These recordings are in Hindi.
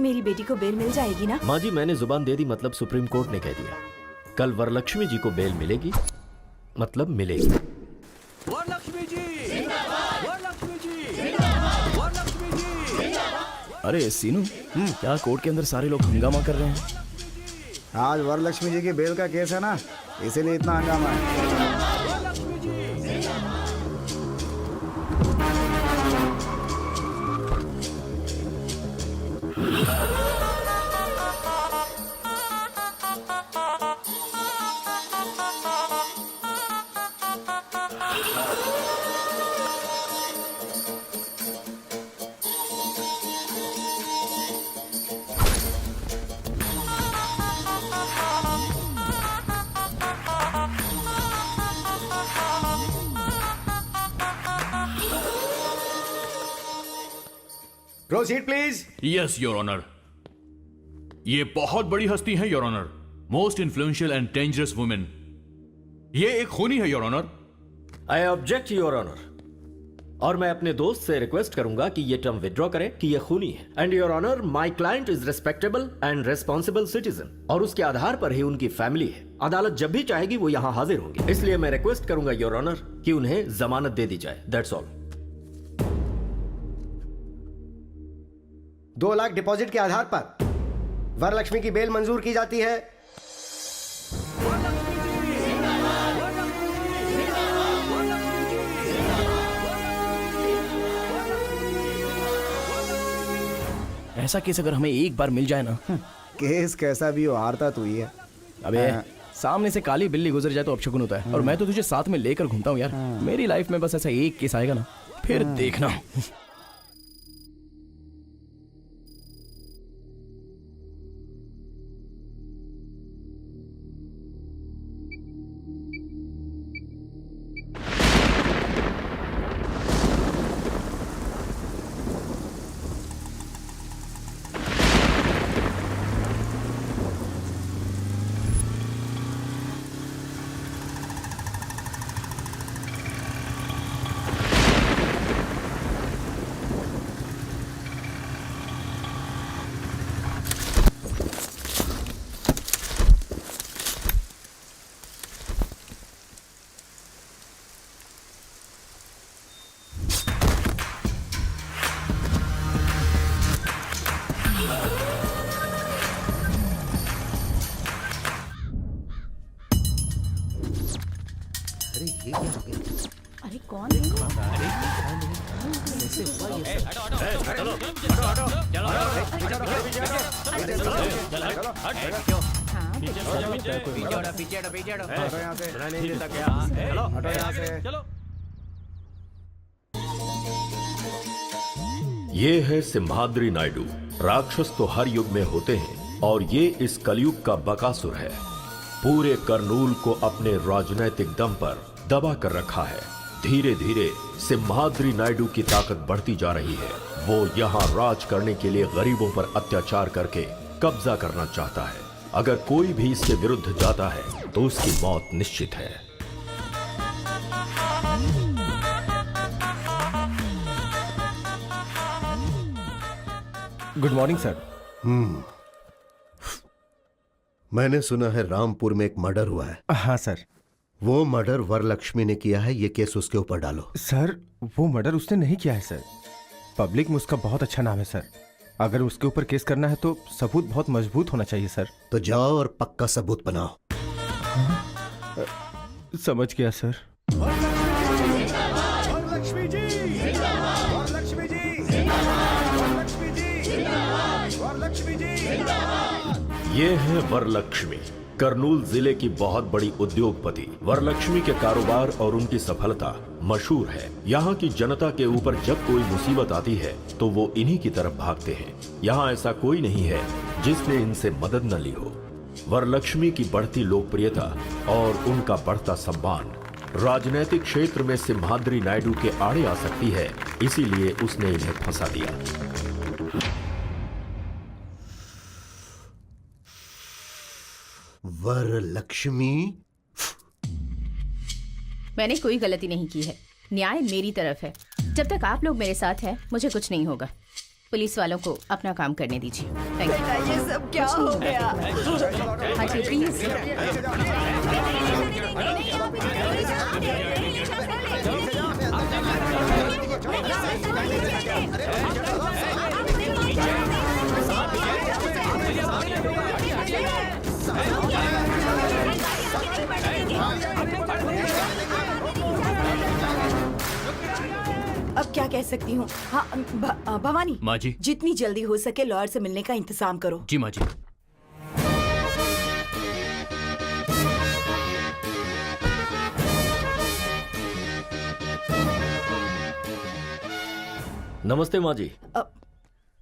मेरी बेटी को बेल मिल जाएगी ना? माँ जी मैंने जुबान दे दी, मतलब सुप्रीम कोर्ट ने कह दिया कल वरलक्ष्मी जी को बेल मिलेगी, मतलब मिलेगी। वरलक्ष्मी जी, वरलक्ष्मी जी, वरलक्ष्मी जी। अरे सीनू, क्या कोर्ट के अंदर सारे लोग हंगामा कर रहे हैं? आज वरलक्ष्मी जी की बेल का केस है ना, इसीलिए इतना हंगामा है। Proceed please. Yes your honour. ये बहुत बड़ी हस्ती है your honour, most influential and dangerous women. ये एक खूनी है your honour. I object your honour, और मैं अपने दोस्त से रिक्वेस्ट करूंगा कि ये टर्म विड्रॉ करें कि ये खूनी है। And your honour, my client is respectable and responsible citizen, और उसके आधार पर ही उनकी फैमिली है। अदालत जब भी चाहेगी वो यहाँ हाजिर होंगे, इसलिए मैं रिक्वेस्ट करूंगा योर ऑनर कि उन्हें जमानत दे दी जाए। That's all. 2 लाख डिपॉजिट के आधार पर वरलक्ष्मी की बेल मंजूर की जाती है। ऐसा केस अगर हमें एक बार मिल जाए ना। केस कैसा भी हो, हारता तू ही है। अबे सामने से काली बिल्ली गुजर जाए तो अपशकुन होता है, और मैं तो तुझे साथ में लेकर घूमता हूँ यार। मेरी लाइफ में बस ऐसा एक केस आएगा ना, फिर देखना। अरे कौन है? ये है सिम्हाद्री नायडू। राक्षस तो हर युग में होते हैं, और ये इस कलयुग का बकासुर है। पूरे करनूल को अपने राजनैतिक दम पर दबा कर रखा है। धीरे धीरे सिम्हाद्री नायडू की ताकत बढ़ती जा रही है। वो यहाँ राज करने के लिए गरीबों पर अत्याचार करके कब्जा करना चाहता है। अगर कोई भी इसके विरुद्ध जाता है तो उसकी मौत निश्चित है। Good morning sir. मैंने सुना है रामपुर में एक मर्डर हुआ है। हाँ सर। वो मर्डर वरलक्ष्मी ने किया है, ये केस उसके ऊपर डालो। सर वो मर्डर उसने नहीं किया है सर। पब्लिक में उसका बहुत अच्छा नाम है सर। अगर उसके ऊपर केस करना है तो सबूत बहुत मजबूत होना चाहिए सर। तो जाओ और पक्का सबूत बनाओ। समझ गया सर। वरलक्ष्मी जी, वरलक्ष्मी जी, वरलक्ष्मी जी, वरलक्ष्मी जी। ये है वरलक्ष्मी, करनूल जिले की बहुत बड़ी उद्योगपति। वरलक्ष्मी के कारोबार और उनकी सफलता मशहूर है। यहाँ की जनता के ऊपर जब कोई मुसीबत आती है तो वो इन्हीं की तरफ भागते हैं। यहाँ ऐसा कोई नहीं है जिसने इनसे मदद न ली हो। वरलक्ष्मी की बढ़ती लोकप्रियता और उनका बढ़ता सम्मान राजनीतिक क्षेत्र में सिम्हाद्री नायडू के आड़े आ सकती है, इसीलिए उसने इन्हें फंसा दिया। वरलक्ष्मी, मैंने कोई गलती नहीं की है। न्याय मेरी तरफ है। जब तक आप लोग मेरे साथ हैं, मुझे कुछ नहीं होगा। पुलिस वालों को अपना काम करने दीजिए। Thank you. ये सब क्या हो गया? हाँ जी, प्लीज। अब क्या कह सकती हूँ? हाँ भवानी, माँ जी। जितनी जल्दी हो सके लॉयर से मिलने का इंतजाम करो। जी माँ जी। नमस्ते माँ जी।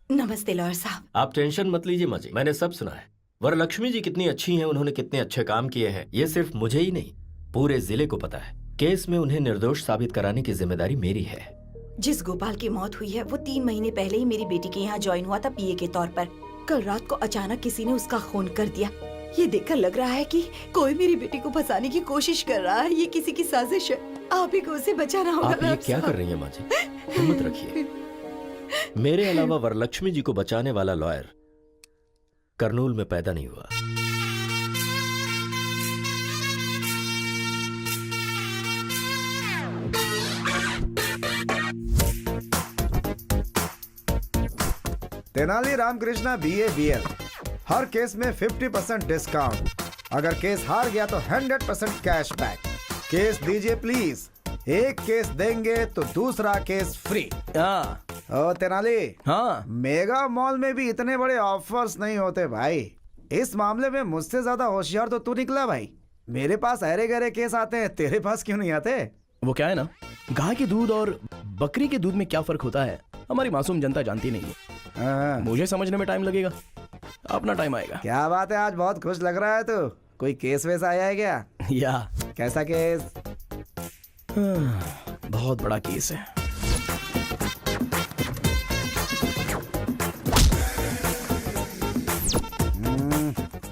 नमस्ते लॉयर साहब। आप टेंशन मत लीजिए माँ जी, मैंने सब सुना है। वरलक्ष्मी जी कितनी अच्छी हैं, उन्होंने कितने अच्छे काम किए हैं, ये सिर्फ मुझे ही नहीं पूरे जिले को पता है। केस में उन्हें निर्दोष साबित कराने की जिम्मेदारी मेरी है। जिस गोपाल की मौत हुई है वो 3 महीने पहले ही मेरी बेटी के यहाँ ज्वाइन हुआ था पीए के तौर पर। कल रात को अचानक किसी ने उसका खून कर दिया। ये देखकर लग रहा है कि कोई मेरी बेटी को फंसाने की कोशिश कर रहा है। ये किसी की साजिश है। आप ही को उसे बचाना होगा। आप ये क्या कर रही हैं माँ जी? हिम्मत रखिए। मेरे अलावा वरलक्ष्मी जी को बचाने वाला लॉयर करनूल में पैदा नहीं हुआ। तेनाली रामकृष्णा BA BL, हर केस में 50% डिस्काउंट। अगर केस हार गया तो 100% कैशबैक। केस दीजिए प्लीज। एक केस देंगे तो दूसरा केस फ्री। हाँ ओ तेनाली, हाँ, मेगा मॉल में भी इतने बड़े ऑफर्स नहीं होते भाई। इस मामले में मुझसे ज्यादा होशियार तो तू निकला भाई। मेरे पास अरे गहरे केस आते हैं, तेरे पास क्यों नहीं आते? वो क्या है ना, गाय के दूध और बकरी के दूध में क्या फर्क होता है हमारी मासूम जनता जानती नहीं है। हाँ। मुझे समझने में टाइम लगेगा, अपना टाइम आएगा। क्या बात है, आज बहुत खुश लग रहा है तू। कोई केस वैसा आया है क्या? या कैसा केस? बहुत बड़ा केस है।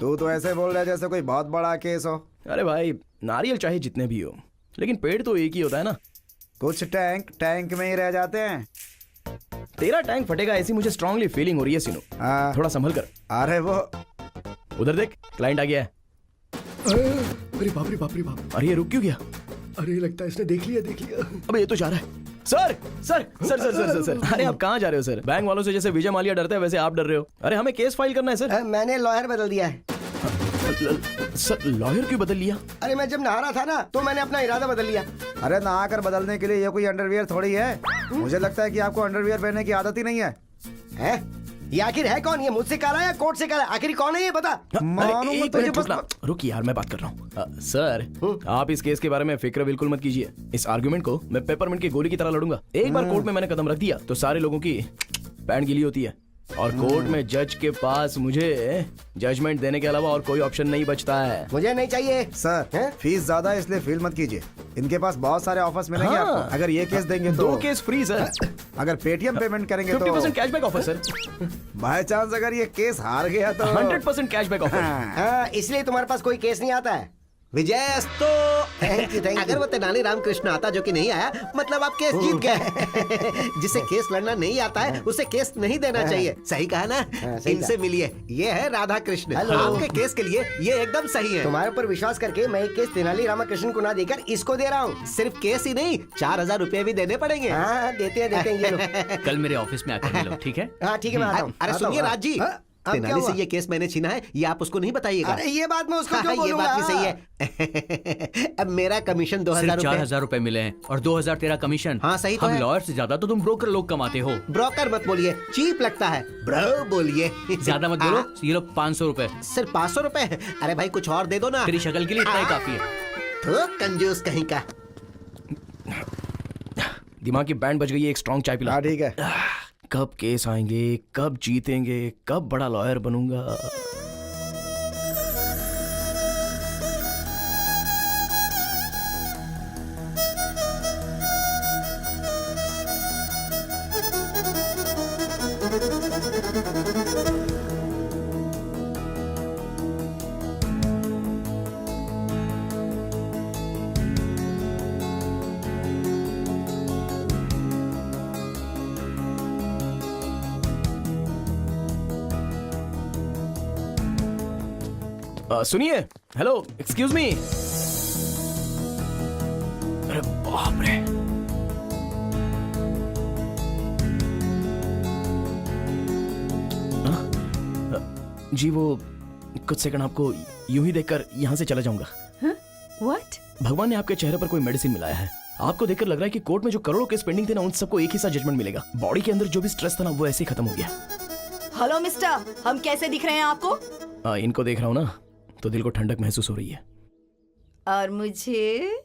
तू तो ऐसे बोल रहा है जैसे कोई बहुत बड़ा केस हो। अरे भाई, नारियल चाहे जितने भी हो, लेकिन पेड़ तो एक ही होता है ना। कुछ टैंक टैंक में ही रह जाते हैं। तेरा टैंक फटेगा ऐसी मुझे स्ट्रांगली फीलिंग हो रही है सीनू। थोड़ा संभल कर। अरे वो उधर देख, क्लाइंट आ गया है। अरे बाप रे बाप रे बाप। अरे ये रुक क्यों गया? अरे लगता है इसने देख लिया देख लिया। अबे ये तो जा रहा है। Sir sir sir sir sir sir अरे आप कहाँ जा रहे हो सर? बैंक वालों से जैसे विजय माल्या डरते हैं वैसे आप डर रहे हो। अरे हमें केस फाइल करना है सर। मैंने लॉयर बदल दिया है। सर लॉयर क्यों बदल लिया? अरे मैं जब नहा रहा था ना तो मैंने अपना इरादा बदल लिया। अरे नहा कर बदलने के लिए ये कोई अंडरवियर थोड़ी है। मुझे लगता है कि आपको अंडरवियर पहनने की आदत ही नहीं है। हैं? ये आखिर है कौन? ये मुझसे काला है या कोर्ट से काला? आखिर कौन है ये बता। अरे एक मिनट रुकना। रुक यार, मैं बात कर रहा हूँ। सर आप इस केस के बारे में फिक्र बिल्कुल मत कीजिए। इस आर्गुमेंट को मैं पेपरमिंट की गोली की तरह लड़ूंगा। एक बार कोर्ट में मैंने कदम रख दिया तो सारे लोगों की पैंट गीली होती है, और कोर्ट में जज के पास मुझे जजमेंट देने के अलावा और कोई ऑप्शन नहीं बचता है। मुझे नहीं चाहिए सर। फीस ज्यादा है इसलिए फील मत कीजिए। इनके पास बहुत सारे ऑफर्स मिलेंगे हाँ। आपको। अगर ये केस देंगे तो 2 केस फ्री सर। अगर पेटीएम पेमेंट करेंगे तो 50% cashback offer sir. By chance अगर ये केस हार गया तो 100% कैशबैक ऑफर। इसलिए तुम्हारे पास कोई केस नहीं आता है। विजयस्तो। अगर वो तेनाली रामकृष्ण आता जो कि नहीं आया, मतलब आप केस जीत गए। जिसे केस लड़ना नहीं आता है उसे केस नहीं देना चाहिए। सही कहा ना? इनसे मिलिए, ये है राधा कृष्ण। आपके केस के लिए ये एकदम सही है। तुम्हारे ऊपर विश्वास करके मैं एक केस तेनाली रामकृष्ण को ना देकर इसको दे रहा हूँ। सिर्फ केस ही नहीं, 4000 रुपए भी देने पड़ेंगे। हाँ देते हैं ये लोग। कल मेरे ऑफिस में आकर मिलो, ठीक है? हाँ ठीक है, मैं आता हूँ। अरे सुनिए राज जी, तेनाली से ये केस मैंने छीना है, ये आप उसको नहीं बताइएगा। अरे ये बात मैं उसको क्यों बोलूंगा? ये बात भी सही है। अब मेरा कमीशन 2000 रुपए। 4000 रुपए मिले हैं और 2000 तेरा कमीशन। हाँ सही तो हम है। लॉयर से ज्यादा तो तुम ब्रोकर लोग कमाते हो। ब्रोकर मत बोलिए, चीप लगता है। ब्रो बोलिए। ज्यादा मत बोलो। ये लो 500 रुपए। सिर्फ 500 रुपए? अरे भाई कुछ और दे दो ना। तेरी शक्ल के लिए इतना ही काफी है। तो कंजूस कहीं का। दिमाग की बैंड बज गई है, एक स्ट्रॉन्ग चाय पिला। हाँ ठीक है। कब केस आएंगे, कब जीतेंगे, कब बड़ा लॉयर बनूंगा। सुनिए, हेलो, एक्सक्यूज मी। अरे बाप रे। जी वो कुछ सेकंड आपको यूं ही देखकर यहाँ से चला जाऊंगा। व्हाट? भगवान ने आपके चेहरे पर कोई मेडिसिन मिलाया है। आपको देखकर लग रहा है कि कोर्ट में जो करोड़ों केस पेंडिंग थे ना, उन सबको एक ही साथ जजमेंट मिलेगा। बॉडी के अंदर जो भी स्ट्रेस था ना, वो ऐसे ही खत्म हो गया। हेलो मिस्टर, हम कैसे दिख रहे हैं आपको? इनको देख रहा हूँ ना, तो दिल को ठंडक महसूस हो रही है। और मुझे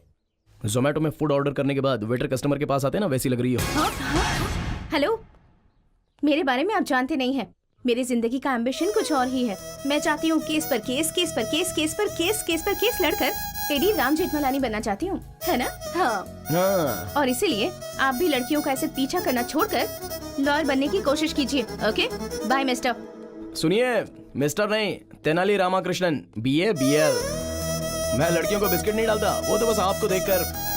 जोमेटो में फूड ऑर्डर करने के बाद वेटर कस्टमर के पास आते हैं ना, वैसी लग रही हो। हेलो, मेरे बारे में आप जानते नहीं हैं। मेरी जिंदगी का एम्बिशन कुछ और ही है। मैं चाहती हूँ केस पर केस, केस पर केस, केस पर केस, केस पर केस लड़कर एडी राम जेठमलानी बनना चाहती हूँ, है ना? हाँ। और इसीलिए आप भी लड़कियों का ऐसे पीछा करना छोड़कर लॉयर बनने की कोशिश कीजिए। Okay, bye mister. सुनिए, मिस्टर नहीं, तेनाली रामाकृष्णन, BA BL। मैं लड़कियों को बिस्किट नहीं डालता, वो तो बस आपको देखकर।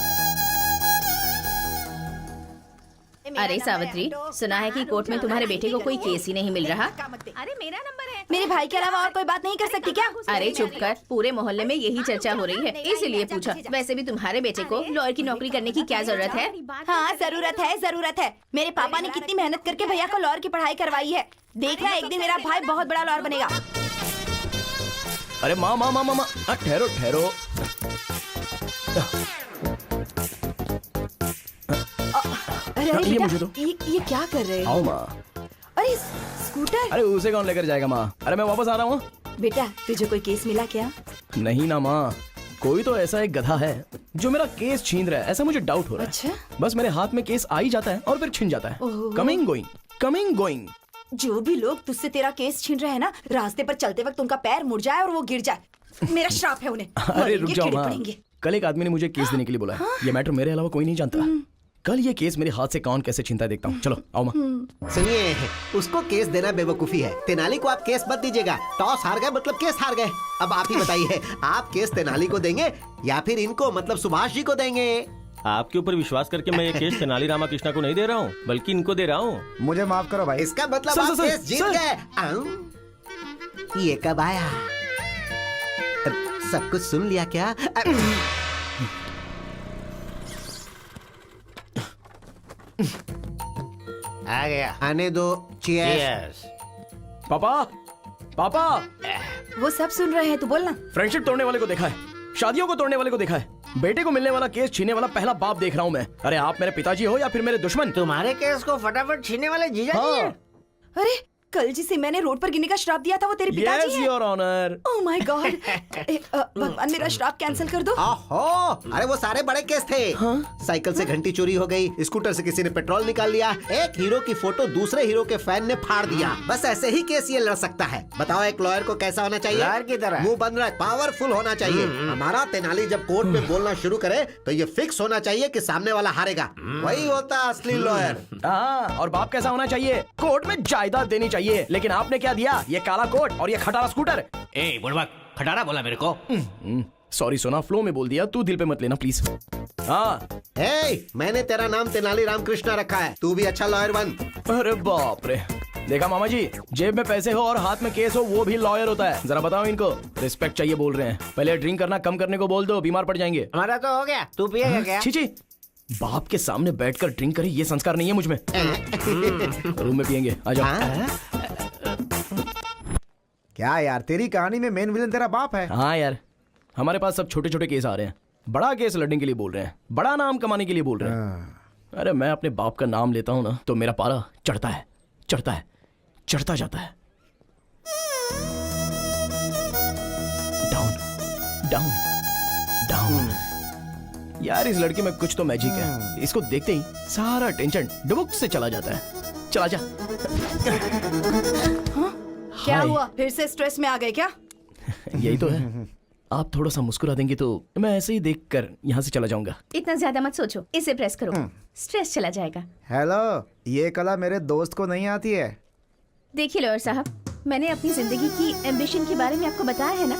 अरे सावित्री, सुना है कि कोर्ट में तुम्हारे बेटे को कोई केस ही नहीं मिल रहा। अरे मेरा नंबर है। मेरे भाई के अलावा और कोई बात नहीं कर सकती क्या? अरे चुप कर, पूरे मोहल्ले में यही चर्चा हो रही है, इसीलिए पूछा। वैसे भी तुम्हारे बेटे को लॉयर की नौकरी करने की क्या जरूरत है? हाँ, जरूरत है, जरूरत है। मेरे पापा ने कितनी मेहनत करके भैया को लॉयर की पढ़ाई करवाई है। देखना, एक दिन मेरा भाई बहुत बड़ा लॉयर बनेगा। अरे माँ, ठहरो ठहरो। अरे अरे ये बेटा, मुझे दो। ये क्या कर रहे आओ हो? माँ। अरे स्कूटर। अरे उसे कौन लेकर जाएगा माँ? अरे मैं वापस आ रहा हूँ। बेटा, तुझे कोई केस मिला क्या? नहीं ना माँ, कोई तो ऐसा एक गधा है जो मेरा केस छीन रहा है, ऐसा मुझे डाउट हो रहा है। अच्छा? बस मेरे हाथ में केस आ ही जाता है और फिर छिन जाता है। ओहो। Coming going. जो भी लोग तुझसे तेरा केस छीन रहे हैं ना, रास्ते पर चलते वक्त उनका पैर मुड़ जाए और वो गिर जाए। मेरा श्राप है उन्हें। अरे मरेंगे, रुक जाओ कीड़े माँ, पड़ेंगे। कल एक आदमी ने मुझे केस देने के लिए बोला है। ये मैटर मेरे अलावा कोई नहीं जानता। कल ये केस मेरे हाथ से कौन कैसे छीनता है देखता हूँ। चलो आओ माँ। सुनिए, उसको केस देना बेवकूफी है। तेनाली को आप केस मत दीजिएगा। टॉस हार गए मतलब केस हार गए। अब आप ही बताइए, आप केस तेनाली को देंगे या फिर इनको मतलब सुभाष जी को देंगे? आपके ऊपर विश्वास करके मैं ये केस तेनाली रामाकृष्णा को नहीं दे रहा हूँ, बल्कि इनको दे रहा हूँ। मुझे माफ करो भाई। इसका मतलब सर, आप सर, केस जीत सर। गए। ये कब आया? सब कुछ सुन लिया क्या? आ गया। आने दो। चीयर्स। पापा, वो सब सुन रहे हैं, तू बोलना। फ्रेंडशिप तोड़ने वाले को देखा है, शादियों को तोड़ने वाले को देखा है, बेटे को मिलने वाला केस छीनने वाला पहला बाप देख रहा हूँ मैं। अरे आप मेरे पिताजी हो या फिर मेरे दुश्मन? तुम्हारे केस को फटाफट छीनने वाले जीजा जी हैं। अरे कल जिसे मैंने रोड पर गिरने का श्राप दिया था, वो तेरे पिताजी यस हैं। Your honour. Oh my god. भगवान, मेरा श्राप कैंसिल कर दो। ओहो, अरे वो सारे बड़े केस थे। साइकिल से घंटी चोरी हो गई, स्कूटर से किसी ने पेट्रोल निकाल लिया, एक हीरो की फोटो दूसरे हीरो के फैन ने फाड़ दिया। बस ऐसे ही केस ये लड़ सकता है। बताओ एक लॉयर को कैसा होना चाहिए? लॉयर की तरह। मुंह बंद रहे, पावरफुल होना चाहिए। हमारा तेनाली जब कोर्ट में बोलना शुरू करे तो ये फिक्स होना चाहिए कि सामने वाला हारेगा। वही होता है असली लॉयर। हाँ, और बाप कैसा होना चाहिए? कोर्ट में जायदाद देनी चाहिए। लेकिन आपने क्या दिया? ये काला कोट और ये खटारा स्कूटर। ए बुढ़वा, खटारा बोला मेरे को। सॉरी सोना, फ्लो में बोल दिया, तू दिल पे मत लेना प्लीज। हाँ। मैंने तेरा नाम तेनाली रामकृष्णा रखा है, तू भी अच्छा लॉयर बन। अरे बाप रे, देखा मामा जी, जेब में पैसे हो और हाथ में केस हो, वो भी लॉयर होता है। जरा बताओ इनको, रिस्पेक्ट चाहिए बोल रहे हैं। पहले ड्रिंक करना कम करने को बोल दो, बीमार पड़ जाएंगे। हमारा तो हो गया, तू पिएगा क्या? छी, बाप के सामने बैठकर ड्रिंक करे, ये संस्कार नहीं है मुझ में। रूम में पियेंगे, आ जाओ। क्या यार, तेरी कहानी में मेन विलन तेरा बाप है? हाँ यार, हमारे पास सब छोटे छोटे केस आ रहे हैं। बड़ा केस लड़ने के लिए बोल रहे हैं, बड़ा नाम कमाने के लिए बोल रहे हैं। अरे मैं अपने बाप का नाम लेता हूं ना, तो मेरा पारा चढ़ता है, चढ़ता है, चढ़ता जाता है। Down down down. यार इस लड़की में कुछ तो मैजिक है। इसको देखते ही सारा टेंशन डुबुक से चला जाता है। चला जा। क्या हाय। हुआ, फिर से स्ट्रेस में आ गए क्या? यही तो है। आप थोड़ा सा मुस्कुरा देंगे तो मैं ऐसे ही देखकर यहाँ से चला जाऊंगा। इतना ज्यादा मत सोचो, इसे प्रेस करो, स्ट्रेस चला जाएगा। हेलो, ये कला मेरे दोस्त को नहीं आती है। देखिए लॉयर साहब, मैंने अपनी जिंदगी की एम्बिशन के बारे में आपको बताया है ना।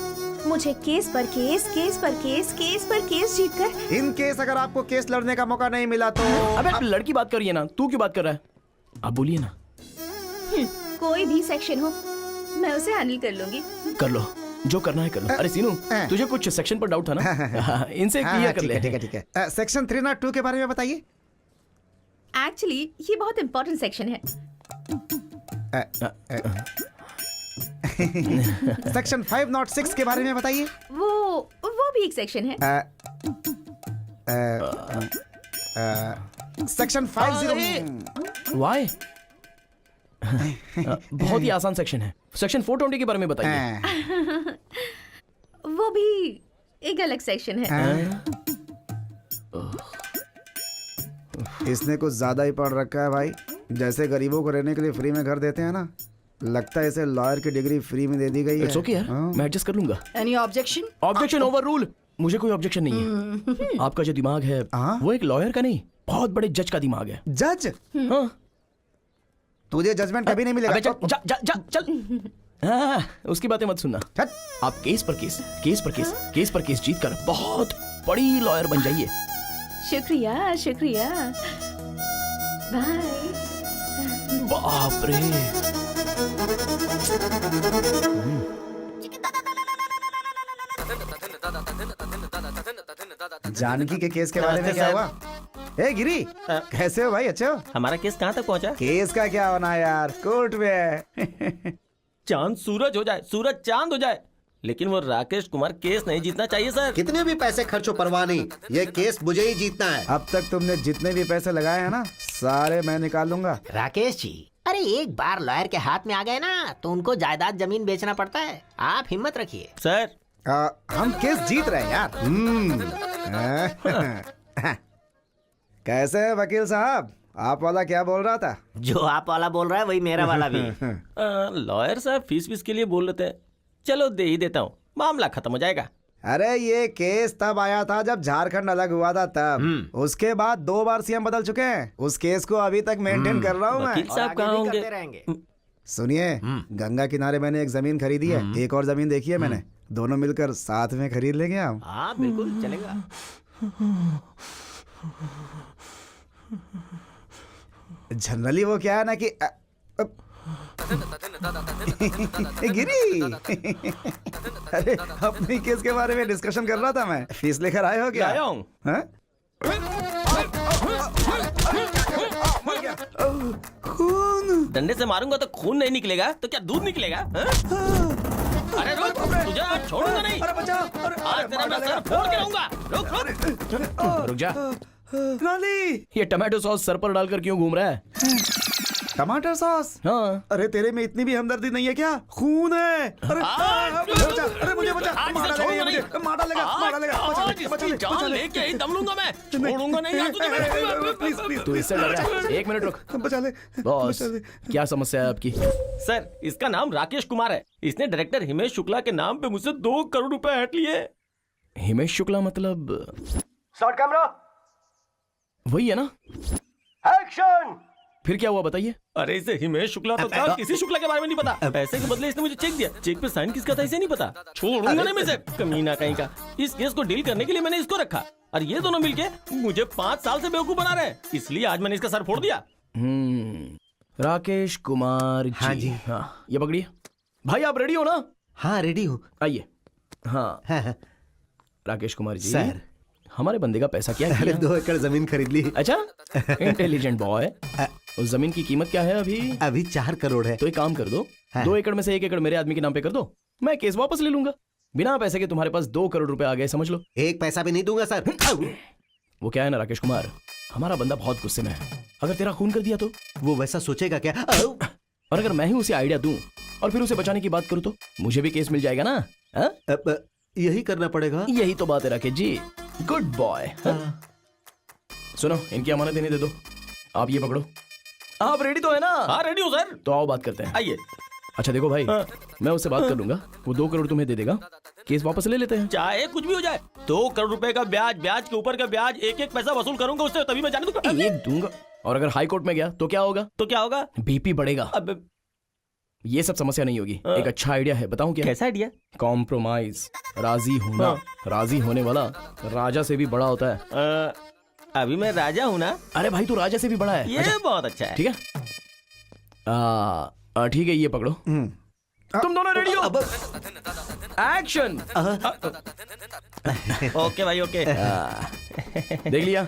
मुझे केस पर केस, केस पर केस, केस पर केस जीतकर। इन केस अगर आपको केस लड़ने का मौका नहीं मिला तो अबे लड़की बात करिए ना, तू क्यों बात कर रहा है? आप बोलिए ना। कोई भी सेक्शन हो, मैं उसे हैंडल कर लूंगी। कर लो, जो करना है कर लो। अरे सीनू, तुझे कुछ सेक्शन पर डाउट था ना? इनसे क्लियर कर ठीक ले। है ठीक है ठीक है। सेक्शन 302 के बारे में बताइए। एक्चुअली ये बहुत इंपॉर्टेंट सेक्शन है। सेक्शन 506 के बारे में बताइए। वो भी एक सेक्शन है। Section 50 Y? बहुत ही आसान सेक्शन है। सेक्शन 420 के बारे में बताइए। वो भी एक अलग सेक्शन है। इसने कुछ ज्यादा ही पढ़ रखा है भाई। जैसे गरीबों को रहने के लिए फ्री में घर देते हैं ना, लगता है इसे लॉयर की डिग्री फ्री में दे दी गई है। इट्स ओके यार, मैं एडजस्ट कर लूंगा। Any objection? Objection over rule. मुझे कोई ऑब्जेक्शन नहीं है। आपका जो दिमाग है वो एक लॉयर का नहीं, बहुत बड़े जज का दिमाग है। जज? हाँ। तुझे जजमेंट कभी नहीं मिलेगा। अबे चल। हाँ, उसकी बातें मत सुनना। आप केस पर केस जीत कर बहुत बड़ी लॉयर बन जाइए। शुक्रिया शुक्रिया। बाय। बाप रे। जानकी के केस के बारे में क्या हुआ? ए गिरी, कैसे हो भाई? अच्छे हो? हमारा केस कहाँ तक पहुँचा? केस का क्या होना है यार, कोर्ट में है। चांद सूरज हो जाए, सूरज चांद हो जाए, लेकिन वो राकेश कुमार केस नहीं जीतना चाहिए सर। कितने भी पैसे खर्च हो परवाह नहीं, ये केस मुझे ही जीतना है। अब तक तुमने जितने भी पैसे लगाए हैं ना, सारे मैं निकाल लूंगा। राकेश जी, अरे एक बार लॉयर के हाथ में आ गए ना तो उनको जायदाद जमीन बेचना पड़ता है। आप हिम्मत रखिए सर। हम केस जीत रहे हैं यार। कैसे है वकील साहब? आप वाला क्या बोल रहा था? जो आप वाला बोल रहा है वही मेरा वाला भी। लॉयर साहब फीस के लिए बोल लेते हैं, चलो दे ही देता हूँ, मामला खत्म हो जाएगा। अरे ये केस तब आया था जब झारखंड अलग हुआ था तब। उसके बाद 2 बार सीएम बदल चुके हैं। उस केस को अभी तक मेंटेन कर रहा हूँ मैं। वकील साहब कहाँ होंगे? सुनिए, गंगा किनारे मैंने एक जमीन खरीदी है, एक और जमीन देखी है मैंने। दोनों मिलकर साथ में खरीद लेंगे हम। हाँ बिल्कुल चलेगा। जनरली वो क्या है ना कि गिरी। अरे अपने केस के बारे में डिस्कशन कर रहा था मैं। फीस लेकर आए हो क्या? आया हूँ। खून? डंडे से मारूंगा तो खून नहीं निकलेगा तो क्या दूध निकलेगा? अरे रुक, तुझे आज छोड़ूंगा नहीं। अरे बचाओ। आज तेरा मैं सर फोड़ के रहूंगा। रुक जा। नाली, ये टमाटो सॉस सर पर डालकर क्यों घूम रहा है? टमाटर सॉस? हाँ। अरे तेरे में इतनी भी हमदर्दी नहीं है क्या? खून है। अरे बचा, अरे मुझे बचा। मार डालेगा मुझे, मार डालेगा। जान लेके ही दम लूंगा मैं, छोड़ूंगा नहीं आज तुझे। Please please. तू इससे डर रहा है? 1 मिनट रुक। बचा ले। बॉस, क्या समस्या है आपकी? सर, इसका नाम राकेश कुमार है। इसने डायरेक्टर हिमेश शुक्ला के नाम पे मुझसे 2 करोड़ रुपए हट लिए। हिमेश शुक्ला मतलब? शॉट कैमरा, वही है ना? एक्शन। फिर क्या हुआ बताइए? अरे इसे हिमेश शुक्ला तो था, किसी शुक्ला के बारे में नहीं पता। पैसे के बदले इसने मुझे चेक दिया, चेक पे साइन किसका था इसे नहीं पता। छोड़ूंगा नहीं मैं इसे, कमीना कहीं का। इस केस को डील करने के लिए मैंने इसको रखा और ये दोनों मिलके मुझे 5 साल से बेवकूफ बना रहे हैं, इसलिए आज मैंने इसका सर फोड़ दिया। राकेश कुमार जी। हाँ जी। हाँ, ये पकड़िए। भाई आप रेडी हो ना? हाँ रेडी हूँ। आइए। हाँ। हाँ। राकेश कुमार जी, सर, हमारे बंदे का पैसा क्या अरे किया? 2 एकड़ जमीन खरीद ली। अच्छा, इंटेलिजेंट बॉय। उस जमीन की कीमत क्या है अभी? अभी 4 करोड़ है। तो एक काम कर दो, हाँ। 2 एकड़ में से 1 एकड़ मेरे आदमी के नाम पे कर दो, मैं केस वापस ले लूंगा। बिना पैसे के तुम्हारे पास 2 करोड़ रुपए आ गए, समझ लो। 1 पैसा भी नहीं दूंगा सर। वो क्या है ना राकेश कुमार, हमारा बंदा बहुत गुस्से में है। अगर तेरा खून कर दिया तो? वो वैसा सोचेगा क्या? और अगर मैं ही उसे आइडिया दूं और फिर उसे बचाने की बात करूं तो मुझे भी केस मिल जाएगा ना? अब यही करना पड़ेगा। यही तो बात है राकेश जी, गुड बॉय। सुनो, इनकी अमानत इन्हें दे दो। आप ये पकड़ो। आप रेडी तो है ना? हाँ रेडी हूँ सर। तो आओ बात करते हैं। आइए। अच्छा देखो भाई, मैं उससे बात कर लूंगा, वो 2 करोड़ तुम्हें दे देगा, केस वापस ले लेते हैं। चाहे कुछ भी हो जाए, 2 करोड़ रुपए का ब्याज, ब्याज के ऊपर का ब्याज, एक पैसा वसूल करूंगा उससे, तभी मैं जाने दूंगा। एक दूंगा। और अगर हाई कोर्ट में गया तो क्या होगा? तो क्या होगा? बीपी बढ़ेगा। अब ये सब समस्या नहीं होगी। एक अच्छा आइडिया है, बताऊं क्या? कैसा आइडिया? कॉम्प्रोमाइज, राजी होना। राजी होने वाला राजा से भी बड़ा होता है। अभी मैं राजा हूँ ना? अरे भाई तू राजा से भी बड़ा है। ये बहुत अच्छा है। ठीक है, ठीक है, ये पकड़ो। तुम दोनों रेडी हो? एक्शन। ओके भाई ओके। देख लिया,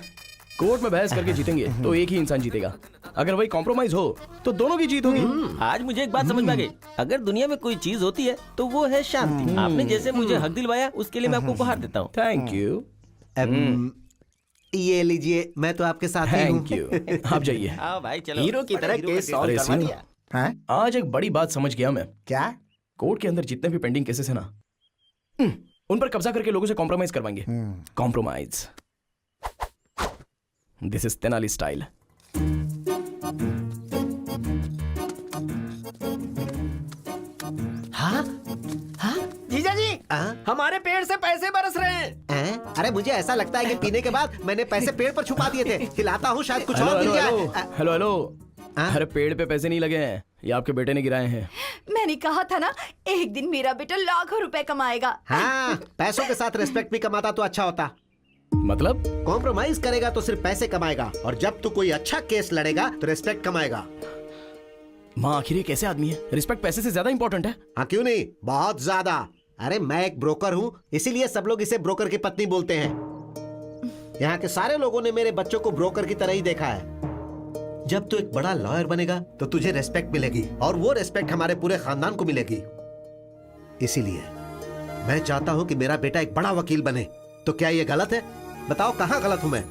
कोर्ट में बहस करके जीतेंगे तो एक ही इंसान जीतेगा, अगर वही कॉम्प्रोमाइज हो तो दोनों की जीत होगी। आज मुझे एक बात समझ में आ गई, अगर दुनिया में कोई चीज होती है तो वो है शांति। आपने जैसे मुझे हक दिलवाया उसके लिए मैं आपको उपहार देता हूँ। Thank you. ये लीजिए, मैं तो आपके साथ ही हूँ। Thank you. आप जाइए। आओ भाई चलो। हीरो की तरह केस सॉल्व अरे करवा सीनू, दिया। हैं? आज एक बड़ी बात समझ गया मैं। क्या? कोर्ट के अंदर जितने भी पेंडिंग केसेस है ना, उन पर कब्जा करके लोगों से कॉम्प्रोमाइज करवाएंगे। Compromise, this is Tenali style. हाँ? हाँ? जीजा जी, हमारे पेड़ से पैसे बरस रहे हैं। अरे मुझे ऐसा लगता है कि पीने के बाद मैंने पैसे पेड़ पर छुपा दिए थे। खिलाता हूँ, शायद कुछ और मिल जाए। हेलो हेलो, अरे पेड़ पे पैसे नहीं लगे हैं, ये आपके बेटे ने गिराए हैं। मैंने कहा था ना, एक दिन मेरा बेटा लाखों रुपए कमाएगा। हाँ, पैसों के साथ रिस्पेक्ट भी कमाता तो अच्छा होता। मतलब कॉम्प्रोमाइज करेगा तो सिर्फ पैसे कमाएगा, और जब तू कोई अच्छा केस लड़ेगा तो रिस्पेक्ट कमाएगा। माँ आखिर ये कैसे आदमी है, रिस्पेक्ट पैसे से ज्यादा इंपॉर्टेंट है। हाँ क्यों नहीं, बहुत ज्यादा। अरे मैं एक ब्रोकर हूँ, इसीलिए सब लोग इसे ब्रोकर की पत्नी बोलते हैं। यहाँ के सारे लोगों ने मेरे बच्चों को ब्रोकर की तरह ही देखा है। जब तू एक बड़ा लॉयर बनेगा तो तुझे रेस्पेक्ट मिलेगी, और वो रेस्पेक्ट हमारे पूरे खानदान को मिलेगी। इसीलिए मैं चाहता हूँ कि मेरा बेटा एक बड़ा वकील बने। तो क्या ये गलत है? बताओ कहाँ गलत हूँ मैं?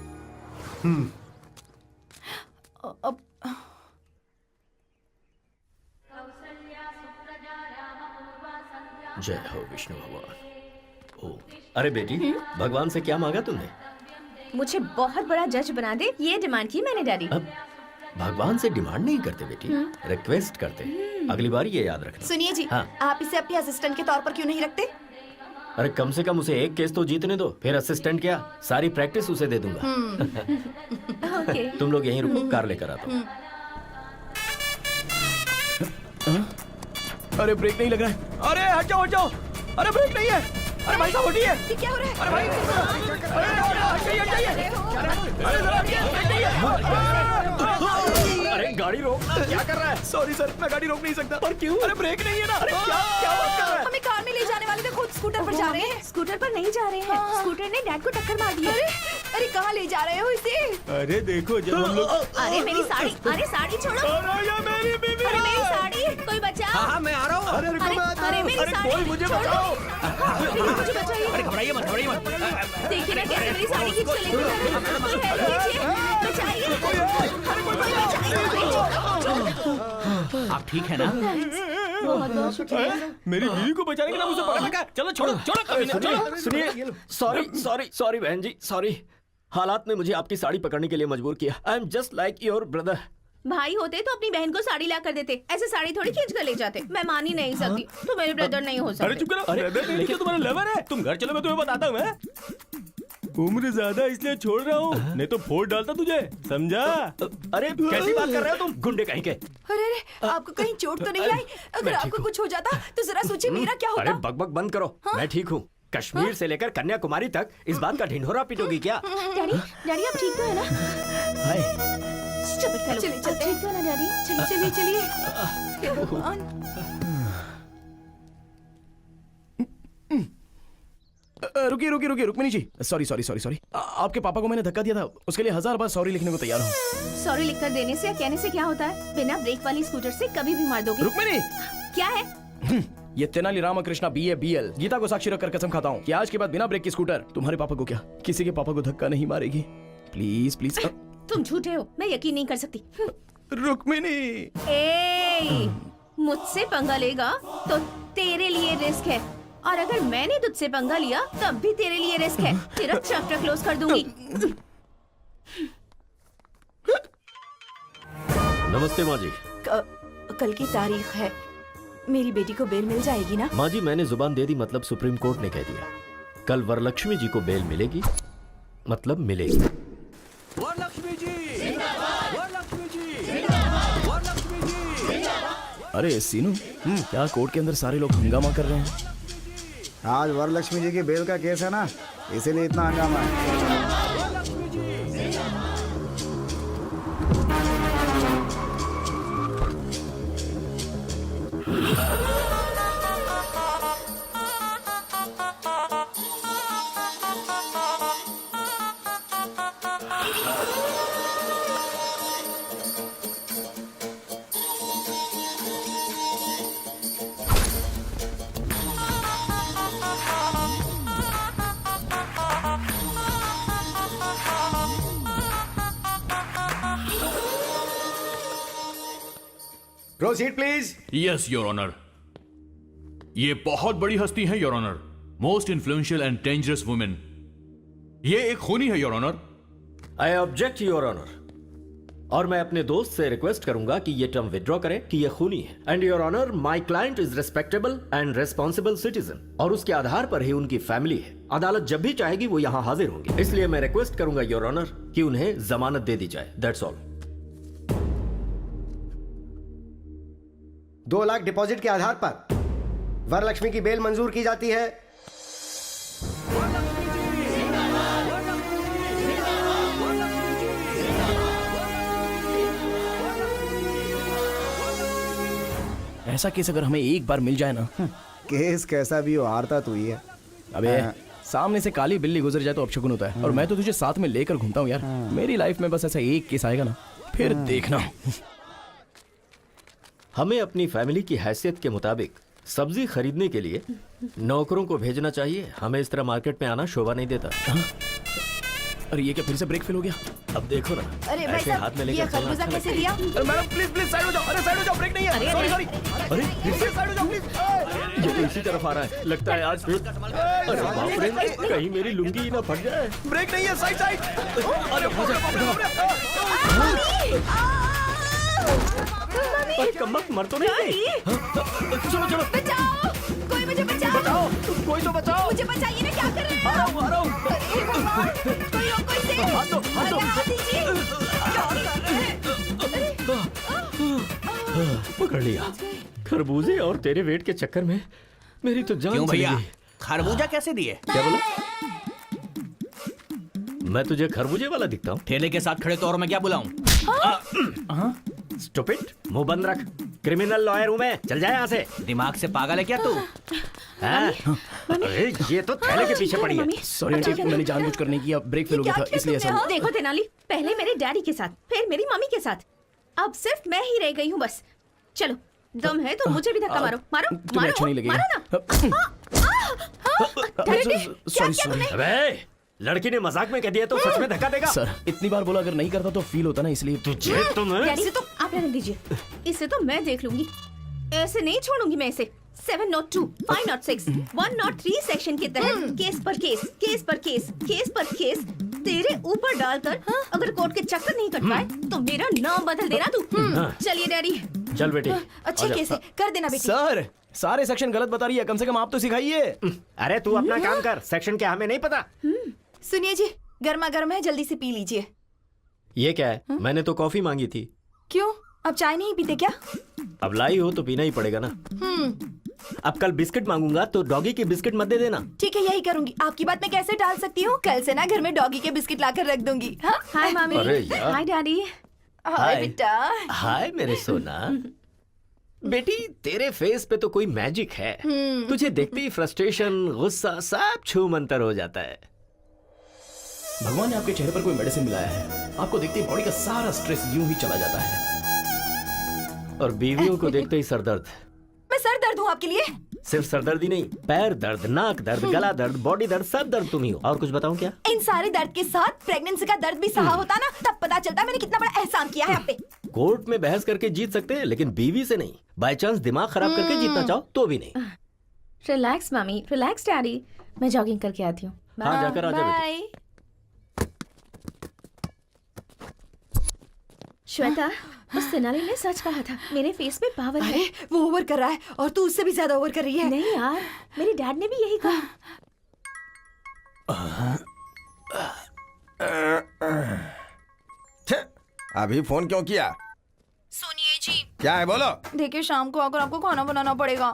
जय हो विष्णु भगवान। ओ, अरे बेटी, भगवान से क्या मांगा तुमने? मुझे बहुत बड़ा जज बना दे, ये डिमांड की मैंने डैडी। अब भगवान से डिमांड नहीं करते बेटी, रिक्वेस्ट करते। अगली बार ये याद रखना। सुनिए जी, हाँ। आप इसे अपने असिस्टेंट के तौर पर क्यों नहीं रखते? अरे कम से कम उसे एक केस तो जीतने दो, फिर असिस्टेंट क्या, सारी प्रैक्टिस उसे दे दूंगा। ओके। तुम लोग यहीं रुको, कार लेकर आता हूँ। अरे ब्रेक नहीं लग रहा है। अरे हट जाओ हट जाओ, अरे ब्रेक नहीं है। अरे भाई साहब हटिए। ये क्या हो रहा है? अरे भाई हट जाइए। अरे जरा अरे गाड़ी रोक, क्या कर रहा है? सॉरी सर, मैं गाड़ी रोक नहीं सकता। पर क्यों? अरे ब्रेक नहीं है ना। अरे क्या बात कर रहा है? हमें कार में ले जाने वाले थे, खुद स्कूटर पर जा रहे हैं। स्कूटर पर नहीं जा रहे हैं, स्कूटर ने डैड को टक्कर मार दी। अरे कहाँ ले जा रहे हो इसे? अरे देखो जब हम लोग। अरे मेरी साड़ी, अरे साड़ी छोड़ो। मेरी बीवी। अरे मेरी साड़ी, कोई बचाओ। हाँ मैं आ रहा हूँ। अरे मेरी साड़ी, कोई मुझे बचाओ। मुझे बचाइए। अरे घबराइए मत, घबराइए मत। देखिए ना कैसे मेरी साड़ी खींच के लेके जा रहे हैं। कोई हेल्प कीजिए, बचाइए। आप ठीक है ना? बहुत बहुत शुक्रिया। मेरी बीवी को बचाने के लिए मुझे पकड़ रखा है। चलो छोड़ो छोड़ो, कभी ना छोड़ो। सुनिए, सॉरी बहन जी, सॉरी। हालात ने मुझे आपकी साड़ी पकड़ने के लिए मजबूर किया। I am just like your brother. भाई होते तो अपनी बहन को साड़ी ला कर देते, ऐसे साड़ी थोड़ी खींच कर ले जाते। मैं मान ही नहीं सकती, तो मेरे ब्रदर नहीं हो सकते। अरे चुप करो। अरे लेकिन तुम्हारा लवर है। तुम घर चलो, मैं तुम्हें बताता हूँ। मैं उम्र ज्यादा इसलिए छोड़ रहा हूँ, नहीं तो फोड़ डालता तुझे, समझा? अरे कैसी बात कर रहे हो तुम, गुंडे कहीं के? अरे आपको कहीं चोट तो नहीं आई? अगर आपको कुछ हो जाता तो जरा सोचिए मेरा क्या होता? अरे बकबक बंद करो। मैं ठीक हूँ। कश्मीर से लेकर कन्याकुमारी तक इस बात का ढिंढोरा पीटोगी क्या? डैडी, डैडी आप ठीक तो है ना? हाय। चलिए चलते ठीक तो है ना डैडी? चलिए चलिए। रुकिए रुक्मिनी जी, सॉरी। आपके पापा को मैंने धक्का दिया था, उसके लिए 1000 बार सॉरी लिखने को तैयार हूँ। सॉरी लिखकर देने से या कहने से क्या होता है? बिना ब्रेक वाली स्कूटर से कभी भी मार दोगे। रुक्मिनी, क्या है? ये तेनाली रामकृष्णा BA BL गीता को साक्षी रखकर कसम खाता हूँ कि आज के बाद बिना ब्रेक की स्कूटर तुम्हारे पापा को क्या, किसी के पापा को धक्का नहीं मारेगी। Please please. तुम झूठे हो, मैं यकीन नहीं कर सकती। रुक्मिनी, मुझसे पंगा लेगा तो तेरे लिए रिस्क है, और अगर मैंने तुझसे पंगा लिया तब भी तेरे लिए रिस्क है। तेरा चैप्टर क्लोज कर दूंगी। नमस्ते माँ जी। कल की तारीख है, मेरी बेटी को बेल मिल जाएगी ना? माँ जी मैंने जुबान दे दी, मतलब सुप्रीम कोर्ट ने कह दिया कल वरलक्ष्मी जी को बेल मिलेगी, मतलब मिलेगी। वरलक्ष्मी जी, वरलक्ष्मी जी, वरलक्ष्मी जी। अरे सीनू, क्या कोर्ट के अंदर सारे लोग हंगामा कर रहे हैं? आज वरलक्ष्मी जी की बेल का केस है ना, इसीलिए इतना हंगामा है। Proceed please. Yes your honour. ये बहुत बड़ी हस्ती है your honour, most influential and dangerous women. ये एक खूनी है your honour. I object your honour. और मैं अपने दोस्त से रिक्वेस्ट करूंगा कि ये टर्म विड्रॉ करे कि ये खूनी है। And your honour, my client is respectable and responsible citizen, और उसके आधार पर ही उनकी फैमिली है। अदालत जब भी चाहेगी वो यहाँ हाजिर होंगे, इसलिए मैं रिक्वेस्ट करूंगा योर ऑनर कि उन्हें जमानत दे दी जाए। That's all. 2 लाख डिपॉजिट के आधार पर वरलक्ष्मी की बेल मंजूर की जाती है। ऐसा केस अगर हमें एक बार मिल जाए ना। केस कैसा भी हो, हारता तू ही है। अबे सामने से काली बिल्ली गुजर जाए तो अपशकुन होता है, और मैं तो तुझे साथ में लेकर घूमता हूँ यार। मेरी लाइफ में बस ऐसा एक केस आएगा ना, फिर देखना। हमें अपनी फैमिली की हैसियत के मुताबिक सब्जी खरीदने के लिए नौकरों को भेजना चाहिए। हमें इस तरह मार्केट में आना शोभा नहीं देता। अरे ये क्या फिर से ब्रेक फेल हो गया? अब देखो ना, अरे भाई ऐसे हाथ में साहब, लेकर ये चलना खरबूजा अच्छा कैसे लगता है। दिया? अरे मैडम प्लीज साइड हो जाओ। अरे साइड हो जाओ, ब्रेक नहीं है। Sorry sorry. अरे फिर से साइड हो जाओ प्लीज। ये तो इसी तरफ आ रहा है, लगता है आज फिर। अरे बाप रे, कहीं मेरी लुंगी ना फट जाए। ब्रेक नहीं है, साइड साइड। अरे कम्बख्त मर तो नहीं। चलो चलो, बचाओ, कोई मुझे बचाओ। कोई तो बचाओ। मुझे बचाइए ना, क्या कर रहे हैं? आ रहा हूँ। अरे भगवान, कोई रोको इसे। हाथ दो, हाथ दो। अरे हाथ दीजिए। क्या कर रहे हैं? पकड़ लिया। खरबूजे और तेरे वेट के चक्कर में मेरी तो जान चली गई। खरबूजा कैसे दिए? क्या बोला? मैं तुझे खरबूजे वाला दिखता हूँ? ठेले के साथ खड़े तो और मैं क्या बुलाऊं? स्टूपिड, मुंह बंद रख। क्रिमिनल लॉयर हूँ मैं, चल जाए यहाँ से। दिमाग से पागल है क्या तू? हाँ? अरे ये तो थैले के पीछे पड़ी है। सॉरी आंटी, मैंने जानबूझकर नहीं किया, ब्रेक फेल हो गया था इसलिए ऐसा हुआ। देखो तेनाली, पहले मेरे डैडी के साथ, फिर मेरी मम्मी के साथ, अब सिर्फ मैं ही रह गई हूँ बस। चलो, दम है तो मुझे भी धक्का मारो। मारो तुम्हें अच्छा नहीं लगेगा। मारो ना। Sorry sorry. अबे लड़की ने मजाक में कह दिया तो सच में धक्का देगा? सर इतनी बार बोला, अगर नहीं करता तो फील होता ना, इसलिए। तुझे तो मैं डैडी, तो आप रहने दीजिए, इसे तो मैं देख लूंगी। ऐसे नहीं छोड़ूंगी मैं इसे। 702, 506, 103 सेक्शन के तहत केस पर केस, केस पर केस, केस पर केस तेरे ऊपर डालकर अगर कोर्ट के चक्कर नहीं कट पाए तो मेरा नाम बदल देना तू। चलिए डैडी। चल बेटी। अच्छे केस है, कर देना बेटी। सर सारे सेक्शन गलत बता रही है, कम से कम आप तो सिखाइए। अरे तू अपना काम कर, सेक्शन क्या हमें नहीं पता। सुनिए जी, गर्मा गर्म है, जल्दी से पी लीजिए। ये क्या है? मैंने तो कॉफी मांगी थी। क्यों, अब चाय नहीं पीते क्या? अब लाई हो तो पीना ही पड़ेगा ना। अब कल बिस्किट मांगूंगा तो डॉगी की बिस्किट मत दे देना। ठीक है, यही करूंगी। आपकी बात मैं कैसे टाल सकती हूँ? कल से ना घर में डॉगी के बिस्किट लाकर रख दूंगी। हाँ? हाय मामी। अरे यार। हाय डैडी। हाय बेटा। हाय मेरे सोना। बेटी तेरे फेस पे तो कोई मैजिक है। तुझे देखते ही फ्रस्ट्रेशन, गुस्सा सब छू मंतर हो जाता है। भगवान ने आपके चेहरे पर कोई मेडिसिन मिलाया है, आपको देखते ही बॉडी का सारा स्ट्रेस यूं ही चला जाता है। और बीवियों को देखते ही सरदर्द। मैं सर दर्द हूँ आपके लिए? सिर्फ सरदर्द ही नहीं, पैर दर्द, नाक दर्द, गला दर्द, बॉडी दर्द, सब दर्द तुम ही हो। और कुछ बताऊं क्या? इन सारे दर्द के साथ प्रेगनेंसी का दर्द भी सहा होता ना, तब पता चलता मैंने कितना बड़ा एहसान किया है आप पे। कोर्ट में बहस करके जीत सकते हैं, लेकिन बीवी से नहीं। बाय चांस दिमाग खराब करके जीतना चाहो तो भी नहीं। रिलैक्स मामी, रिलैक्स डैडी। मैं जॉगिंग करके आती हूँ। हाँ जाकर आ जा बेटी। बाय। श्वेता, उस तेनाली ने सच कहा था, मेरे फेस में पावर है। अरे वो ओवर कर रहा है और तू उससे भी ज्यादा ओवर कर रही है। नहीं यार, मेरे डैड ने भी यही कहा। अभी फोन क्यों किया? सुनिए जी, क्या है बोलो। देखिए शाम को आकर आपको खाना बनाना पड़ेगा।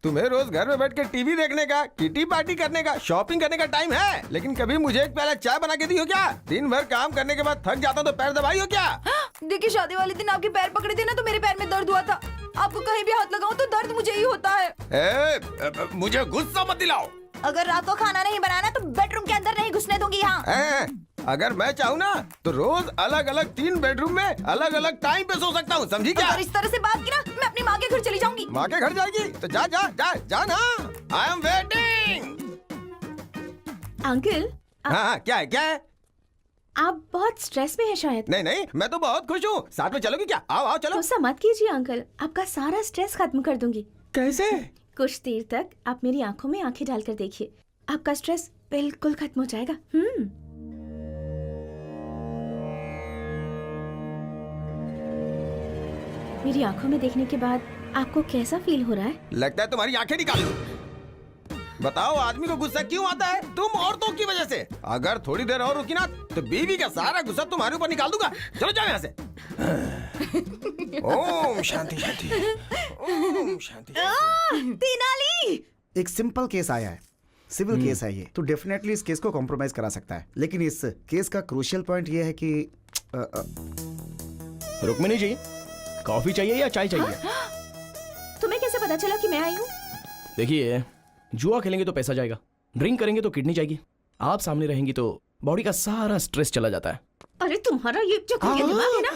तुम्हें रोज घर में बैठ के टीवी देखने का, किटी पार्टी करने का, शॉपिंग करने का टाइम है, लेकिन कभी मुझे एक प्याला चाय बना के दी हो क्या? दिन भर काम करने के बाद थक जाता तो पैर दबाई हो क्या? देखिए शादी वाले दिन आपके पैर पकड़े थे ना, तो मेरे पैर में दर्द हुआ था। आपको कहीं भी हाथ लगाऊं तो दर्द मुझे ही होता है। मुझे गुस्सा मत दिलाओ। अगर रात को खाना नहीं बनाना तो बेडरूम के अंदर नहीं घुसने दूंगी। यहाँ अगर मैं चाहूँ ना तो रोज अलग अलग 3 बेडरूम में अलग अलग टाइम पे सो सकता हूँ, समझी क्या? अगर इस तरह से बात की ना, मैं अपनी माँ के घर चली जाऊंगी। माँ के घर जाएगी तो जा जा जा जा ना। I am waiting. अंकल, हाँ क्या है क्या है? आप बहुत स्ट्रेस में हैं शायद। नहीं नहीं, मैं तो बहुत खुश हूँ। साथ में चलोगी क्या? आओ आओ चलो। गुस्सा मत कीजिए अंकल, आपका सारा स्ट्रेस खत्म कर दूंगी। कैसे? कुछ देर तक आप मेरी आंखों में आंखें डालकर देखिए, आपका स्ट्रेस बिल्कुल खत्म हो जाएगा। मेरी आंखों में देखने के बाद आपको कैसा फील हो रहा है? लगता है तुम्हारी आंखें निकाल लूं। बताओ आदमी को गुस्सा क्यों आता है? तुम औरतों की वजह से। अगर थोड़ी देर और रुकी ना तो बीवी का सारा गुस्सा तुम्हारे ऊपर निकाल दूंगा। चलो जाओ यहाँ से। ओम शांति शांति, ओम शांति। तेनाली, एक सिंपल केस आया है, सिविल केस है ये, तो डेफिनेटली इस केस को कॉम्प्रोमाइज करा सकता है। लेकिन इस केस का क्रूशियल पॉइंट ये है कि रुक्मिणी जी, कॉफी चाहिए या चाय चाहिए? तुम्हें कैसे पता चला कि मैं आई हूँ? देखिए, जुआ खेलेंगे तो पैसा जाएगा, ड्रिंक करेंगे तो किडनी जाएगी, आप सामने रहेंगी तो बॉडी का सारा स्ट्रेस चला जाता है। अरे तुम्हारा ये चक्कर दिमाग है ना?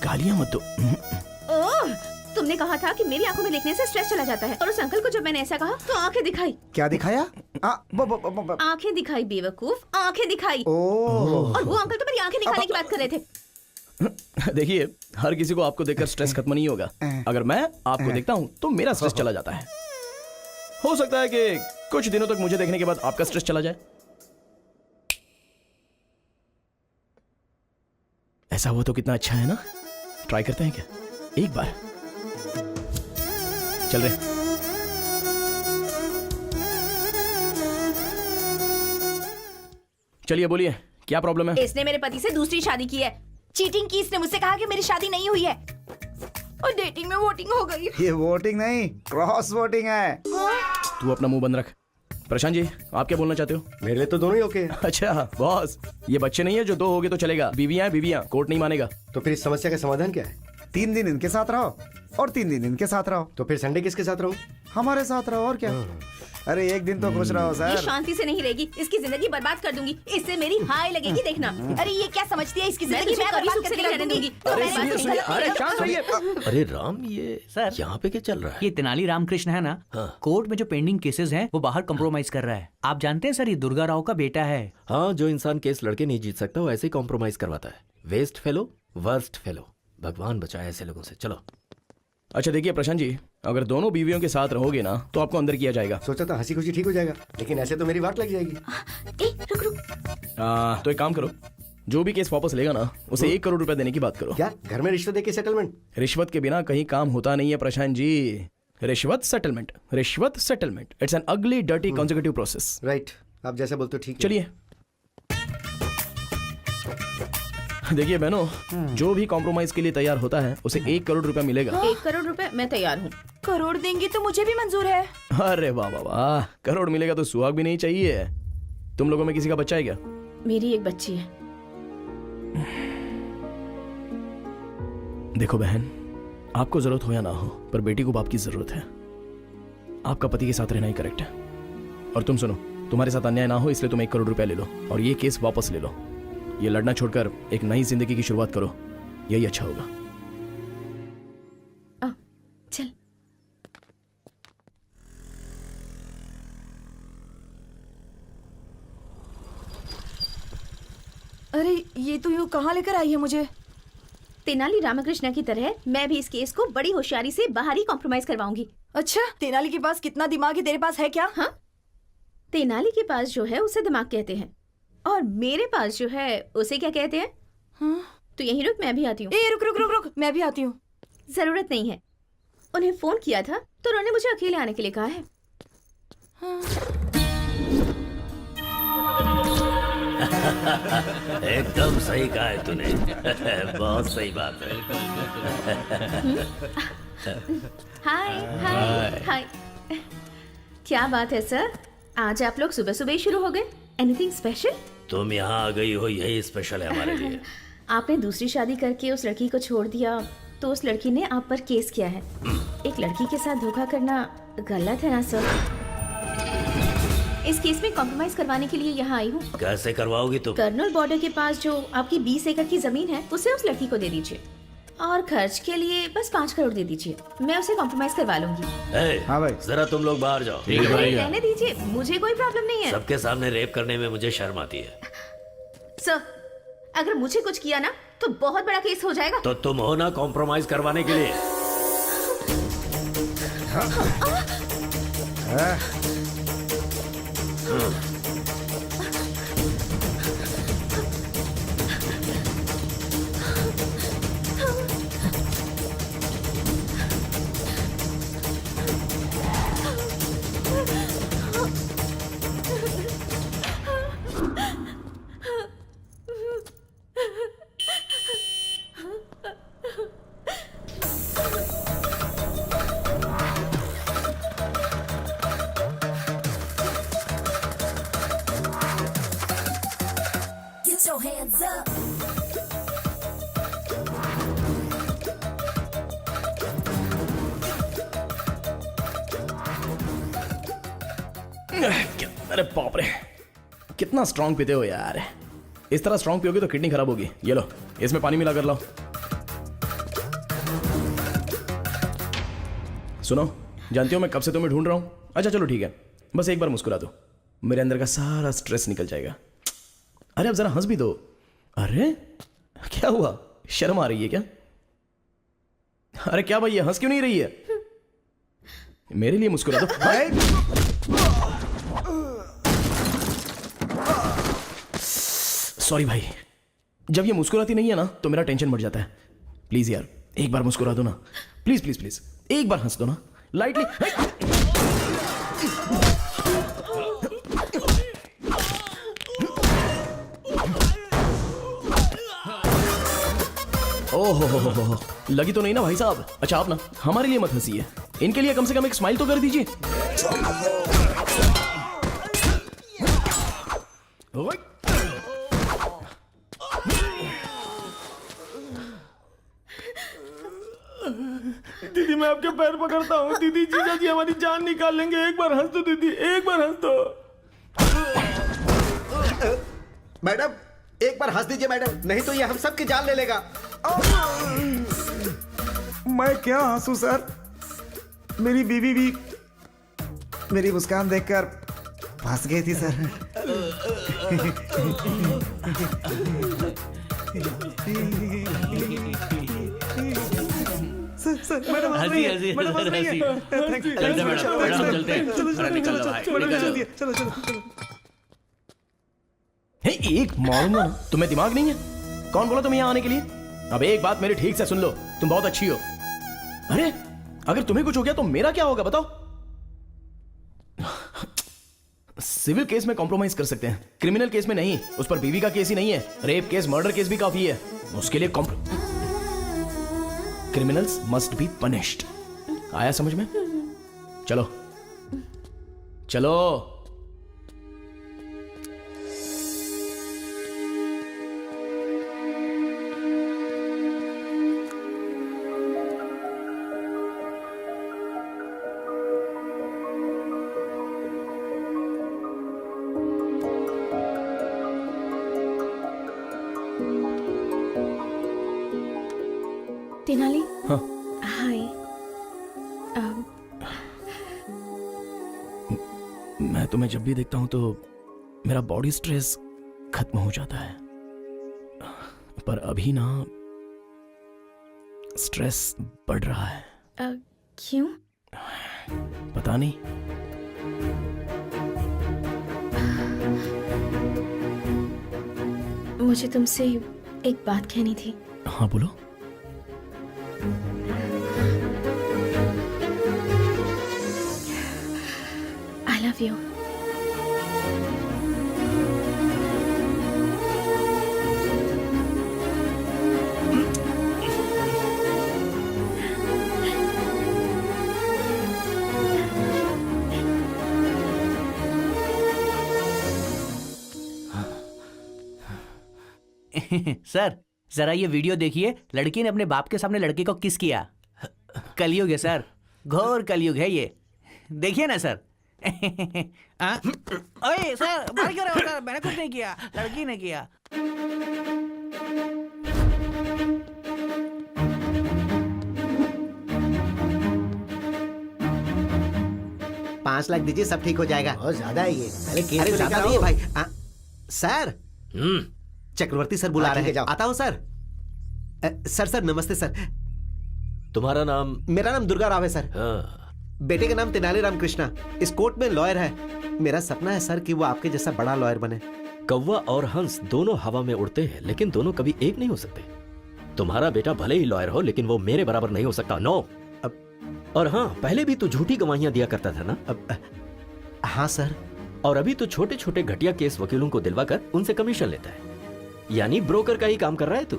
गालियां मत दो। ओह, तुमने कहा था कि मेरी आंखों में देखने से स्ट्रेस चला जाता है, और उस अंकल को जब मैंने ऐसा कहा तो आंखें दिखाई। क्या दिखाया? आंखें दिखाई बेवकूफ, आंखें दिखाई। ओह। और वो अंकल तो मेरी आंखें दिखाने की बात कर रहे थे। देखिए, हर किसी को आपको देखकर स्ट्रेस खत्म नहीं होगा। अगर मैं आपको देखता हूँ तो मेरा स्ट्रेस चला जाता है। हो सकता है कि कुछ दिनों तक मुझे देखने के बाद आपका स्ट्रेस चला जाए। ऐसा हुआ तो कितना अच्छा है ना? ट्राई करते हैं क्या एक बार? चल रहे। चलिए बोलिए, क्या प्रॉब्लम है? इसने मेरे पति से दूसरी शादी की है, चीटिंग की। इसने मुझसे कहा कि मेरी शादी नहीं हुई है और डेटिंग में वोटिंग हो गई। ये वोटिंग नहीं, क्रॉस वोटिंग है। तू अपना मुंह बंद रख। प्रशांत जी, आप क्या बोलना चाहते हो? मेरे लिए तो दोनों ही ओके हैं। अच्छा बॉस, ये बच्चे नहीं है जो दो हो गए तो चलेगा, बीवियां बीवियां, कोर्ट नहीं मानेगा। तो फिर इस समस्या का समाधान क्या है? 3 दिन इनके साथ रहो और 3 दिन इनके साथ रहो। तो फिर संडे किसके साथ रहूं? हमारे साथ रहो और क्या। अरे एक दिन तो खुश रहो ये सर। शांति से नहीं रहेगी, इसकी जिंदगी बर्बाद कर दूंगी। इससे मेरी हाय लगेगी, देखना। अरे ये क्या समझती है, इसकी जिंदगी मैं कभी बर्बाद सुख से करके नहीं रख रहने दूंगी। दूंगी। अरे सुनिए सुनिए, अरे शांत रहिए। अरे राम, ये सर, यहाँ पे क्या चल रहा है? ये तेनाली रामकृष्ण है ना, कोर्ट में जो पेंडिंग केसेस हैं वो बाहर कंप्रोमाइज कर रहा है। आप जानते हैं सर, ये दुर्गा राव का बेटा है। हाँ, जो इंसान केस लड़के नहीं जीत सकता वो ऐसे ही कॉम्प्रोमाइज करवाता है। Waste fellow, worst fellow. भगवान बचाए ऐसे लोगों से। चलो। अच्छा देखिए प्रशांत जी, अगर दोनों बीवियों के साथ रहोगे ना तो आपको अंदर किया जाएगा। सोचा था हंसी खुशी ठीक हो जाएगा, लेकिन ऐसे तो मेरी वाट लग जाएगी। रुक रुक। तो एक काम करो, जो भी केस वापस लेगा ना उसे 1 करोड़ रुपए देने की बात करो। क्या घर में रिश्वत देके सेटलमेंट? रिश्वत के बिना कहीं काम होता नहीं है प्रशांत जी। रिश्वत सेटलमेंट, रिश्वत सेटलमेंट, इट्स एन अगली डर्टी कॉन्जिक्यूटिव प्रोसेस। राइट, आप जैसा बोलते हो ठीक है। चलिए। देखिए बहनों, जो भी कॉम्प्रोमाइज के लिए तैयार होता है उसे 1 करोड़ रुपया मिलेगा। 1 करोड़ रुपए मैं तैयार हूँ। करोड़ देंगी तो मुझे भी मंजूर है। अरे वाह वाह वाह, करोड़ मिलेगा तो सुहाग भी नहीं चाहिए। तुम लोगों में किसी का बच्चा है क्या? मेरी एक बच्ची है। देखो बहन, आपको जरूरत हो या ना हो, पर बेटी को बाप की जरूरत है। आपका पति के साथ रहना ही करेक्ट है। और तुम सुनो, तुम्हारे साथ अन्याय ना हो इसलिए तुम 1 करोड़ रुपया ले लो और ये केस वापस ले लो। ये लड़ना छोड़कर एक नई जिंदगी की शुरुआत करो, यही अच्छा होगा। चल। अरे ये तो यूँ कहाँ लेकर आई है मुझे? तेनाली रामकृष्ण की तरह मैं भी इस केस को बड़ी होशियारी से बाहर ही कॉम्प्रोमाइज करवाऊंगी। अच्छा, तेनाली के पास कितना दिमाग है, तेरे पास है क्या? हाँ, तेनाली के पास जो है उसे दिमाग कहते हैं, और मेरे पास जो है उसे क्या कहते हैं? हाँ? तो यहीं रुक, मैं भी आती हूँ। ए रुक रुक रुक रुक, मैं भी आती हूँ। जरूरत नहीं है, उन्हें फोन किया था तो उन्होंने मुझे अकेले आने के लिए कहा है। हाँ। एकदम सही कहा है तूने। बहुत सही बात है। हाय हाय हाय। क्या बात है सर, आज आप लोग सुबह सुबह ही शुरू हो गए? Anything special? तुम यहाँ आ गई हो, यही स्पेशल है हमारे लिए। आपने दूसरी शादी करके उस लड़की को छोड़ दिया तो उस लड़की ने आप पर केस किया है। एक लड़की के साथ धोखा करना गलत है ना सर? इस केस में कॉम्प्रोमाइज करवाने के लिए यहाँ आई हूँ। कैसे करवाओगी तुम? कर्नल बॉर्डर के पास जो आपकी 20 एकड़ की जमीन है उसे उस लड़की को दे दीजिए, और खर्च के लिए बस 5 करोड़ दे दीजिए। मैं उसे कॉम्प्रोमाइज करवा लूंगी। हाँ भाई, जरा तुम लोग बाहर जाओ। रहने दीजिए, मुझे कोई प्रॉब्लम नहीं है। सबके सामने रेप करने में मुझे शर्म आती है। सर, अगर मुझे कुछ किया ना तो बहुत बड़ा केस हो जाएगा। तो तुम हो ना कॉम्प्रोमाइज करवाने के लिए। Get your hands up. अरे बाप रे, कितना स्ट्रांग पीते हो यार। इस तरह स्ट्रांग पियोगे तो किडनी खराब होगी। ये लो, इसमें पानी मिला कर लाओ। सुनो, जानती हो मैं कब से तुम्हें ढूंढ रहा हूं। अच्छा चलो ठीक है, बस एक बार मुस्कुरा दो, मेरे अंदर का सारा स्ट्रेस निकल जाएगा। अरे अब जरा हंस भी दो। अरे क्या हुआ, शर्म आ रही है क्या? अरे क्या भाई, ये हंस क्यों नहीं रही है? मेरे लिए मुस्कुरा दो। सॉरी भाई, जब ये मुस्कुराती नहीं है ना तो मेरा टेंशन बढ़ जाता है। प्लीज यार एक बार मुस्कुरा दो ना, प्लीज प्लीज प्लीज, एक बार हंस दो ना लाइटली। ओहो, लगी तो नहीं ना भाई साहब? अच्छा आप ना हमारे लिए मत हंसिए, इनके लिए कम से कम एक स्माइल तो कर दीजिए। दीदी मैं आपके पैर पकड़ता हूँ। दीदी जीजा जी हमारी जान निकाल लेंगे। एक बार हंस दो दीदी, एक बार हंस दो। मैडम एक बार हंस दीजिए मैडम, नहीं तो ये हम सब की जान ले लेगा। मैं क्या हंसू सर, मेरी बीवी भी मेरी मुस्कान देखकर फंस गई थी सर। सर मैडम एक मारूंगा ना, तुम्हें दिमाग नहीं है? कौन बोला तुम्हें यहाँ आने के लिए? अब एक बात मेरी ठीक से सुन लो, तुम बहुत अच्छी हो। अरे अगर तुम्हें कुछ हो गया तो मेरा क्या होगा बताओ? सिविल केस में कॉम्प्रोमाइज कर सकते हैं, क्रिमिनल केस में नहीं। उस पर बीवी का केस ही नहीं है, रेप केस मर्डर केस भी काफी है। उसके लिए क्रिमिनल्स मस्ट बी पनिश्ड। आया समझ में? चलो चलो। तेनाली। हाँ हाय। मैं तुम्हें जब भी देखता हूं तो मेरा बॉडी स्ट्रेस खत्म हो जाता है, पर अभी ना स्ट्रेस बढ़ रहा है। क्यों? पता नहीं। मुझे तुमसे एक बात कहनी थी। हाँ बोलो। I love you. सर जरा ये वीडियो देखिए, लड़की ने अपने बाप के सामने लड़के को किस किया। कलयुग है सर, घोर कलयुग है ये, देखिए ना सर। ओए सर मार क्यों रहे हो सर? मैंने कुछ नहीं किया, लड़की ने किया। $5 लाख दीजिए, सब ठीक हो जाएगा। बहुत ज्यादा है ये। अरे केस तो ज्यादा नहीं है भाई। सर चक्रवर्ती सर बुला हाँ, रहे ठीक है, हैं। जाओ। आता हूँ सर। सर नमस्ते सर। तुम्हारा नाम? मेरा नाम दुर्गा राव है सर। हाँ। बेटे का नाम तेनालीराम कृष्णा, इस कोर्ट में लॉयर है। मेरा सपना है सर कि वो आपके जैसा बड़ा लॉयर बने। कौवा और हंस दोनों हवा में उड़ते हैं, लेकिन दोनों कभी एक नहीं हो सकते। तुम्हारा बेटा भले ही लॉयर हो, लेकिन वो मेरे बराबर नहीं हो सकता। नो। और हाँ, पहले भी तू झूठी गवाहियां दिया करता था ना? हाँ सर। और अभी तो छोटे छोटे घटिया केस वकीलों को दिलवाकर उनसे कमीशन लेता है, यानी ब्रोकर का ही काम कर रहा है तू।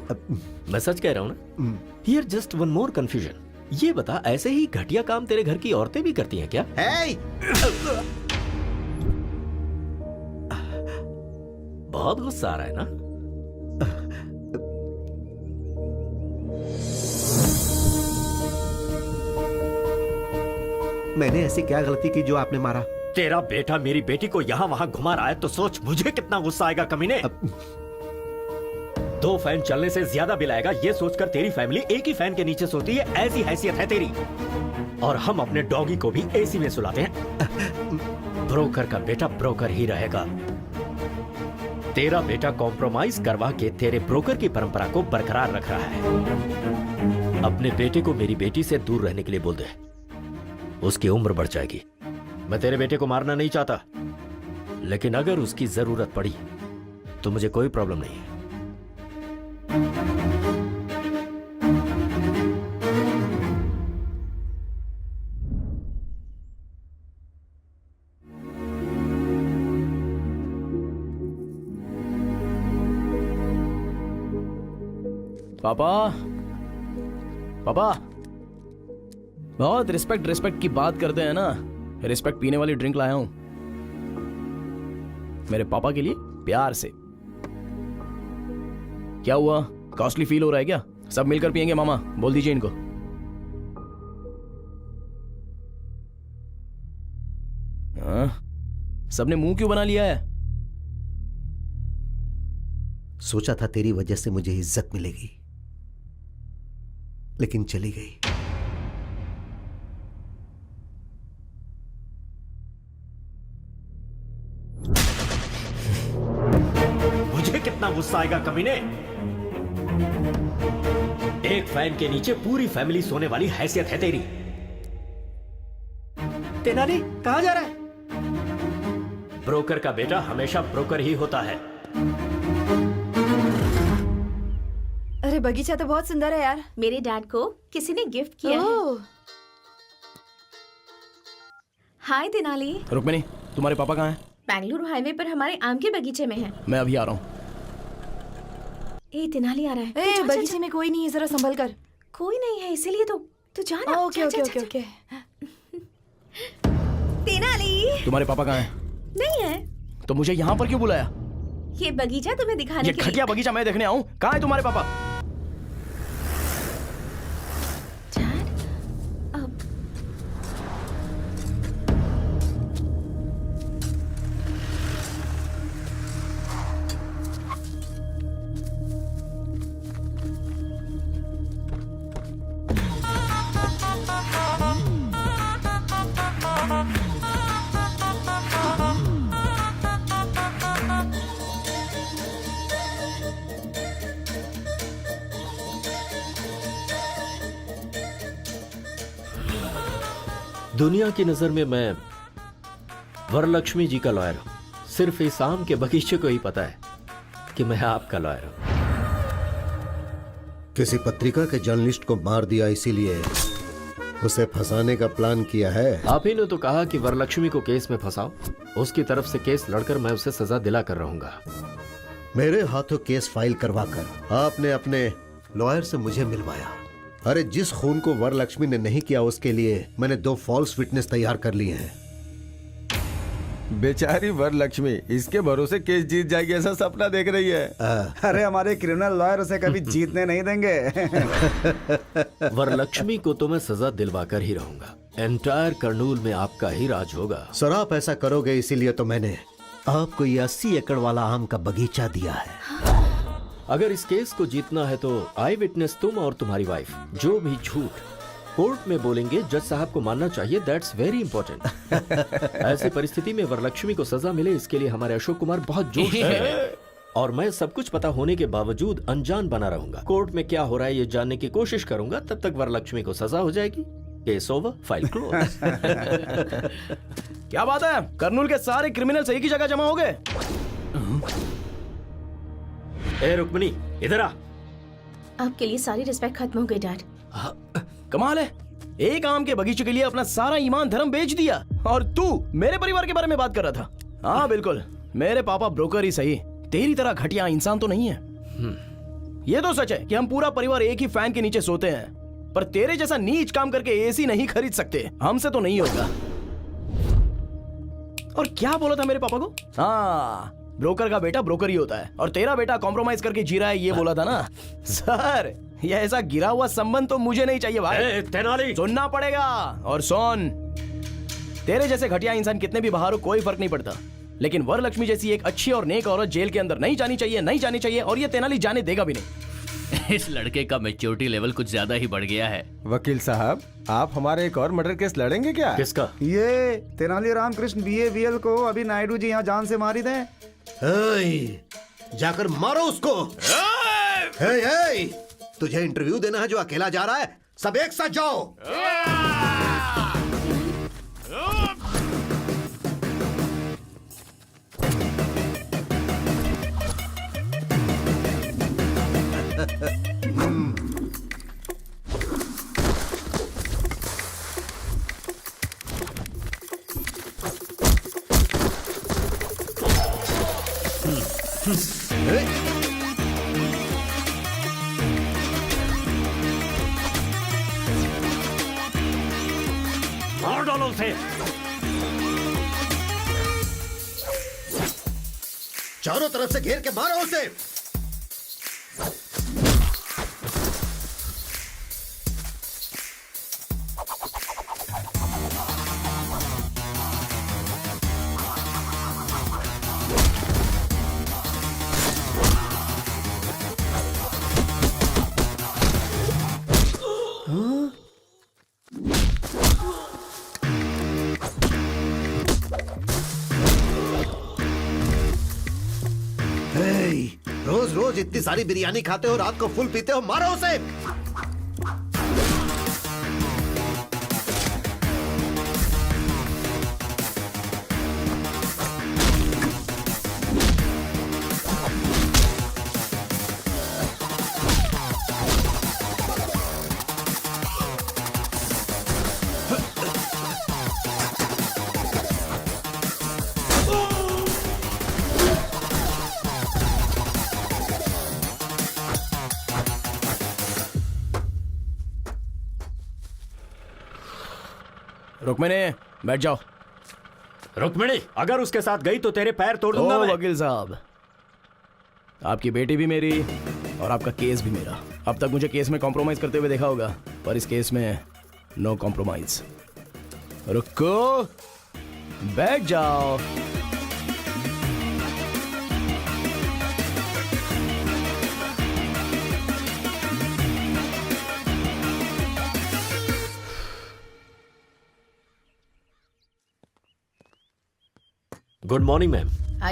मैं सच कह रहा हूं ना? Here just one more confusion. ये बता, ऐसे ही घटिया काम तेरे घर की औरतें भी करती हैं क्या? बहुत गुस्सा आ रहा है ना? मैंने ऐसी क्या गलती की जो आपने मारा? तेरा बेटा मेरी बेटी को यहाँ वहां घुमा रहा है तो सोच मुझे कितना गुस्सा आएगा कमीने। 2 फैन चलने से ज्यादा बिल आएगा, ये सोचकर तेरी फैमिली एक ही फैन के नीचे सोती है, ऐसी हैसियत है तेरी। और हम अपने डॉगी को भी एसी में सुलाते हैं। ब्रोकर का बेटा ब्रोकर ही रहेगा। तेरा बेटा कॉम्प्रोमाइज करवा के तेरे ब्रोकर की परंपरा को बरकरार रख रहा है। अपने बेटे को मेरी बेटी से दूर रहने के लिए बोल दे, उसकी उम्र बढ़ जाएगी। मैं तेरे बेटे को मारना नहीं चाहता, लेकिन अगर उसकी जरूरत पड़ी तो मुझे कोई प्रॉब्लम नहीं है। पापा, पापा, बहुत रिस्पेक्ट की बात करते हैं ना। रिस्पेक्ट पीने वाली ड्रिंक लाया हूं मेरे पापा के लिए, प्यार से। क्या हुआ, कॉस्टली फील हो रहा है क्या? सब मिलकर पियेंगे मामा, बोल दीजिए इनको। हाँ, सबने मुंह क्यों बना लिया है? सोचा था तेरी वजह से मुझे इज्जत मिलेगी, लेकिन चली गई। मुझे कितना गुस्सा आएगा कमीने। एक फैन के नीचे पूरी फैमिली सोने वाली हैसियत है तेरी। तेनाली कहां जा रहा है? ब्रोकर का बेटा हमेशा ब्रोकर ही होता है। अरे बगीचा तो बहुत सुंदर है यार। मेरे डैड को किसी ने गिफ्ट किया है। हाय तेनाली। रुक्मिनी, तुम्हारे पापा कहाँ हैं? बेंगलुरु हाईवे पर हमारे आम के बगीचे में हैं। मैं अभी आ रहा हूँ। ए तेनाली आ रहा है। ए, बगीचे में कोई नहीं है, जरा संभल कर। कोई नहीं है, इसीलिए तो तू जा ना। Okay okay okay okay. Tenali. तुम्हारे पापा कहाँ हैं? नहीं है। तो मुझे यहाँ पर क्यों बुलाया? ये बगीचा तुम्हें दिखाने ये के लिए। घटिया बगीचा मैं देखने आऊँ? कहाँ है तुम्हारे पापा? दुनिया की नजर में मैं वरलक्ष्मी जी का लॉयर हूं। सिर्फ इस आम के बगीचे को ही पता है कि मैं आपका लॉयर हूं। किसी पत्रिका के जर्नलिस्ट को मार दिया, इसीलिए उसे फंसाने का प्लान किया है। आप ही ने तो कहा कि वरलक्ष्मी को केस में फंसाओ। उसकी तरफ से केस लड़कर मैं उसे सजा दिला कर रहूंगा। मेरे हाथों केस फाइल करवाकर आपने अपने लॉयर से मुझे मिलवाया। अरे जिस खून को वरलक्ष्मी ने नहीं किया, उसके लिए मैंने 2 फॉल्स विटनेस तैयार कर लिए हैं। बेचारी वरलक्ष्मी इसके भरोसे केस जीत जाएगी ऐसा सपना देख रही है। अरे हमारे क्रिमिनल लॉयर उसे कभी जीतने नहीं देंगे। वरलक्ष्मी को तो मैं सजा दिलवा कर ही रहूंगा। एंटायर कर्नूल में आपका ही राज होगा। सर आप ऐसा करोगे, इसीलिए तो मैंने आपको ये 80 एकड़ वाला आम का बगीचा दिया है। अगर इस केस को जीतना है तो आई विटनेस तुम और तुम्हारी वाइफ जो भी झूठ कोर्ट में बोलेंगे, जज साहब को मानना चाहिए। That's very important. ऐसी परिस्थिति में वरलक्ष्मी को सजा मिले, इसके लिए हमारे अशोक कुमार बहुत जोश है। और मैं सब कुछ पता होने के बावजूद अनजान बना रहूंगा। कोर्ट में क्या हो रहा है ये जानने की कोशिश करूंगा, तब तक वरलक्ष्मी को सजा हो जाएगी। Case over, file close. क्या बात है, कर्नूल के सारे क्रिमिनल्स एक ही जगह जमा हो गए। ए रुक्मिणी, इधर आ। आपके लिए सारी रिस्पेक्ट खत्म हो गई डैड। कमाल है, एक आम के बगीचे के लिए अपना सारा ईमान धर्म बेच दिया, और तू मेरे परिवार के बारे में बात कर रहा था। हाँ बिल्कुल, मेरे पापा ब्रोकर ही सही, तेरी तरह घटिया इंसान तो नहीं है। ये तो सच है कि हम पूरा परिवार एक ही फैन के नीचे सोते हैं, पर तेरे जैसा नीच काम करके एसी नहीं खरीद सकते, हमसे तो नहीं होगा। और क्या बोला था मेरे पापा को? हाँ, ब्रोकर का बेटा ब्रोकर ही होता है, और तेरा बेटा कॉम्प्रोमाइज करके जी रहा है, ये बोला था ना। सर, ये ऐसा गिरा हुआ संबंध तो मुझे नहीं चाहिए भाई। तेनाली, सुनना पड़ेगा। और सुन, तेरे जैसे घटिया इंसान कितने भी बाहर हो कोई फर्क नहीं पड़ता, लेकिन वरलक्ष्मी जैसी एक अच्छी और नेक औरत जेल के अंदर नहीं जानी चाहिए, नहीं जानी चाहिए, और ये तेनाली जाने देगा भी नहीं। इस लड़के का मैच्योरिटी लेवल कुछ ज्यादा ही बढ़ गया है। वकील साहब, आप हमारे एक और मर्डर केस लड़ेंगे क्या? किसका? ये तेनाली रामकृष्ण BAVL को अभी नायडू जी यहाँ जान से मारी दें। जाकर मारो उसको। तुझे इंटरव्यू देना है जो अकेला जा रहा है? सब एक साथ जाओ। मार डालो उसे। चारों तरफ से घेर के मारो उसे। रोज रोज इतनी सारी बिरयानी खाते हो, रात को फुल पीते हो, मारो उसे। रुक्मिणी, बैठ जाओ। रुक्मिणी, अगर उसके साथ गई तो तेरे पैर तोड़ दूंगा मैं। वकील साहब, आपकी बेटी भी मेरी और आपका केस भी मेरा। अब तक मुझे केस में कॉम्प्रोमाइज करते हुए देखा होगा, पर इस केस में नो कॉम्प्रोमाइज। रुको, बैठ जाओ। Good morning ma'am.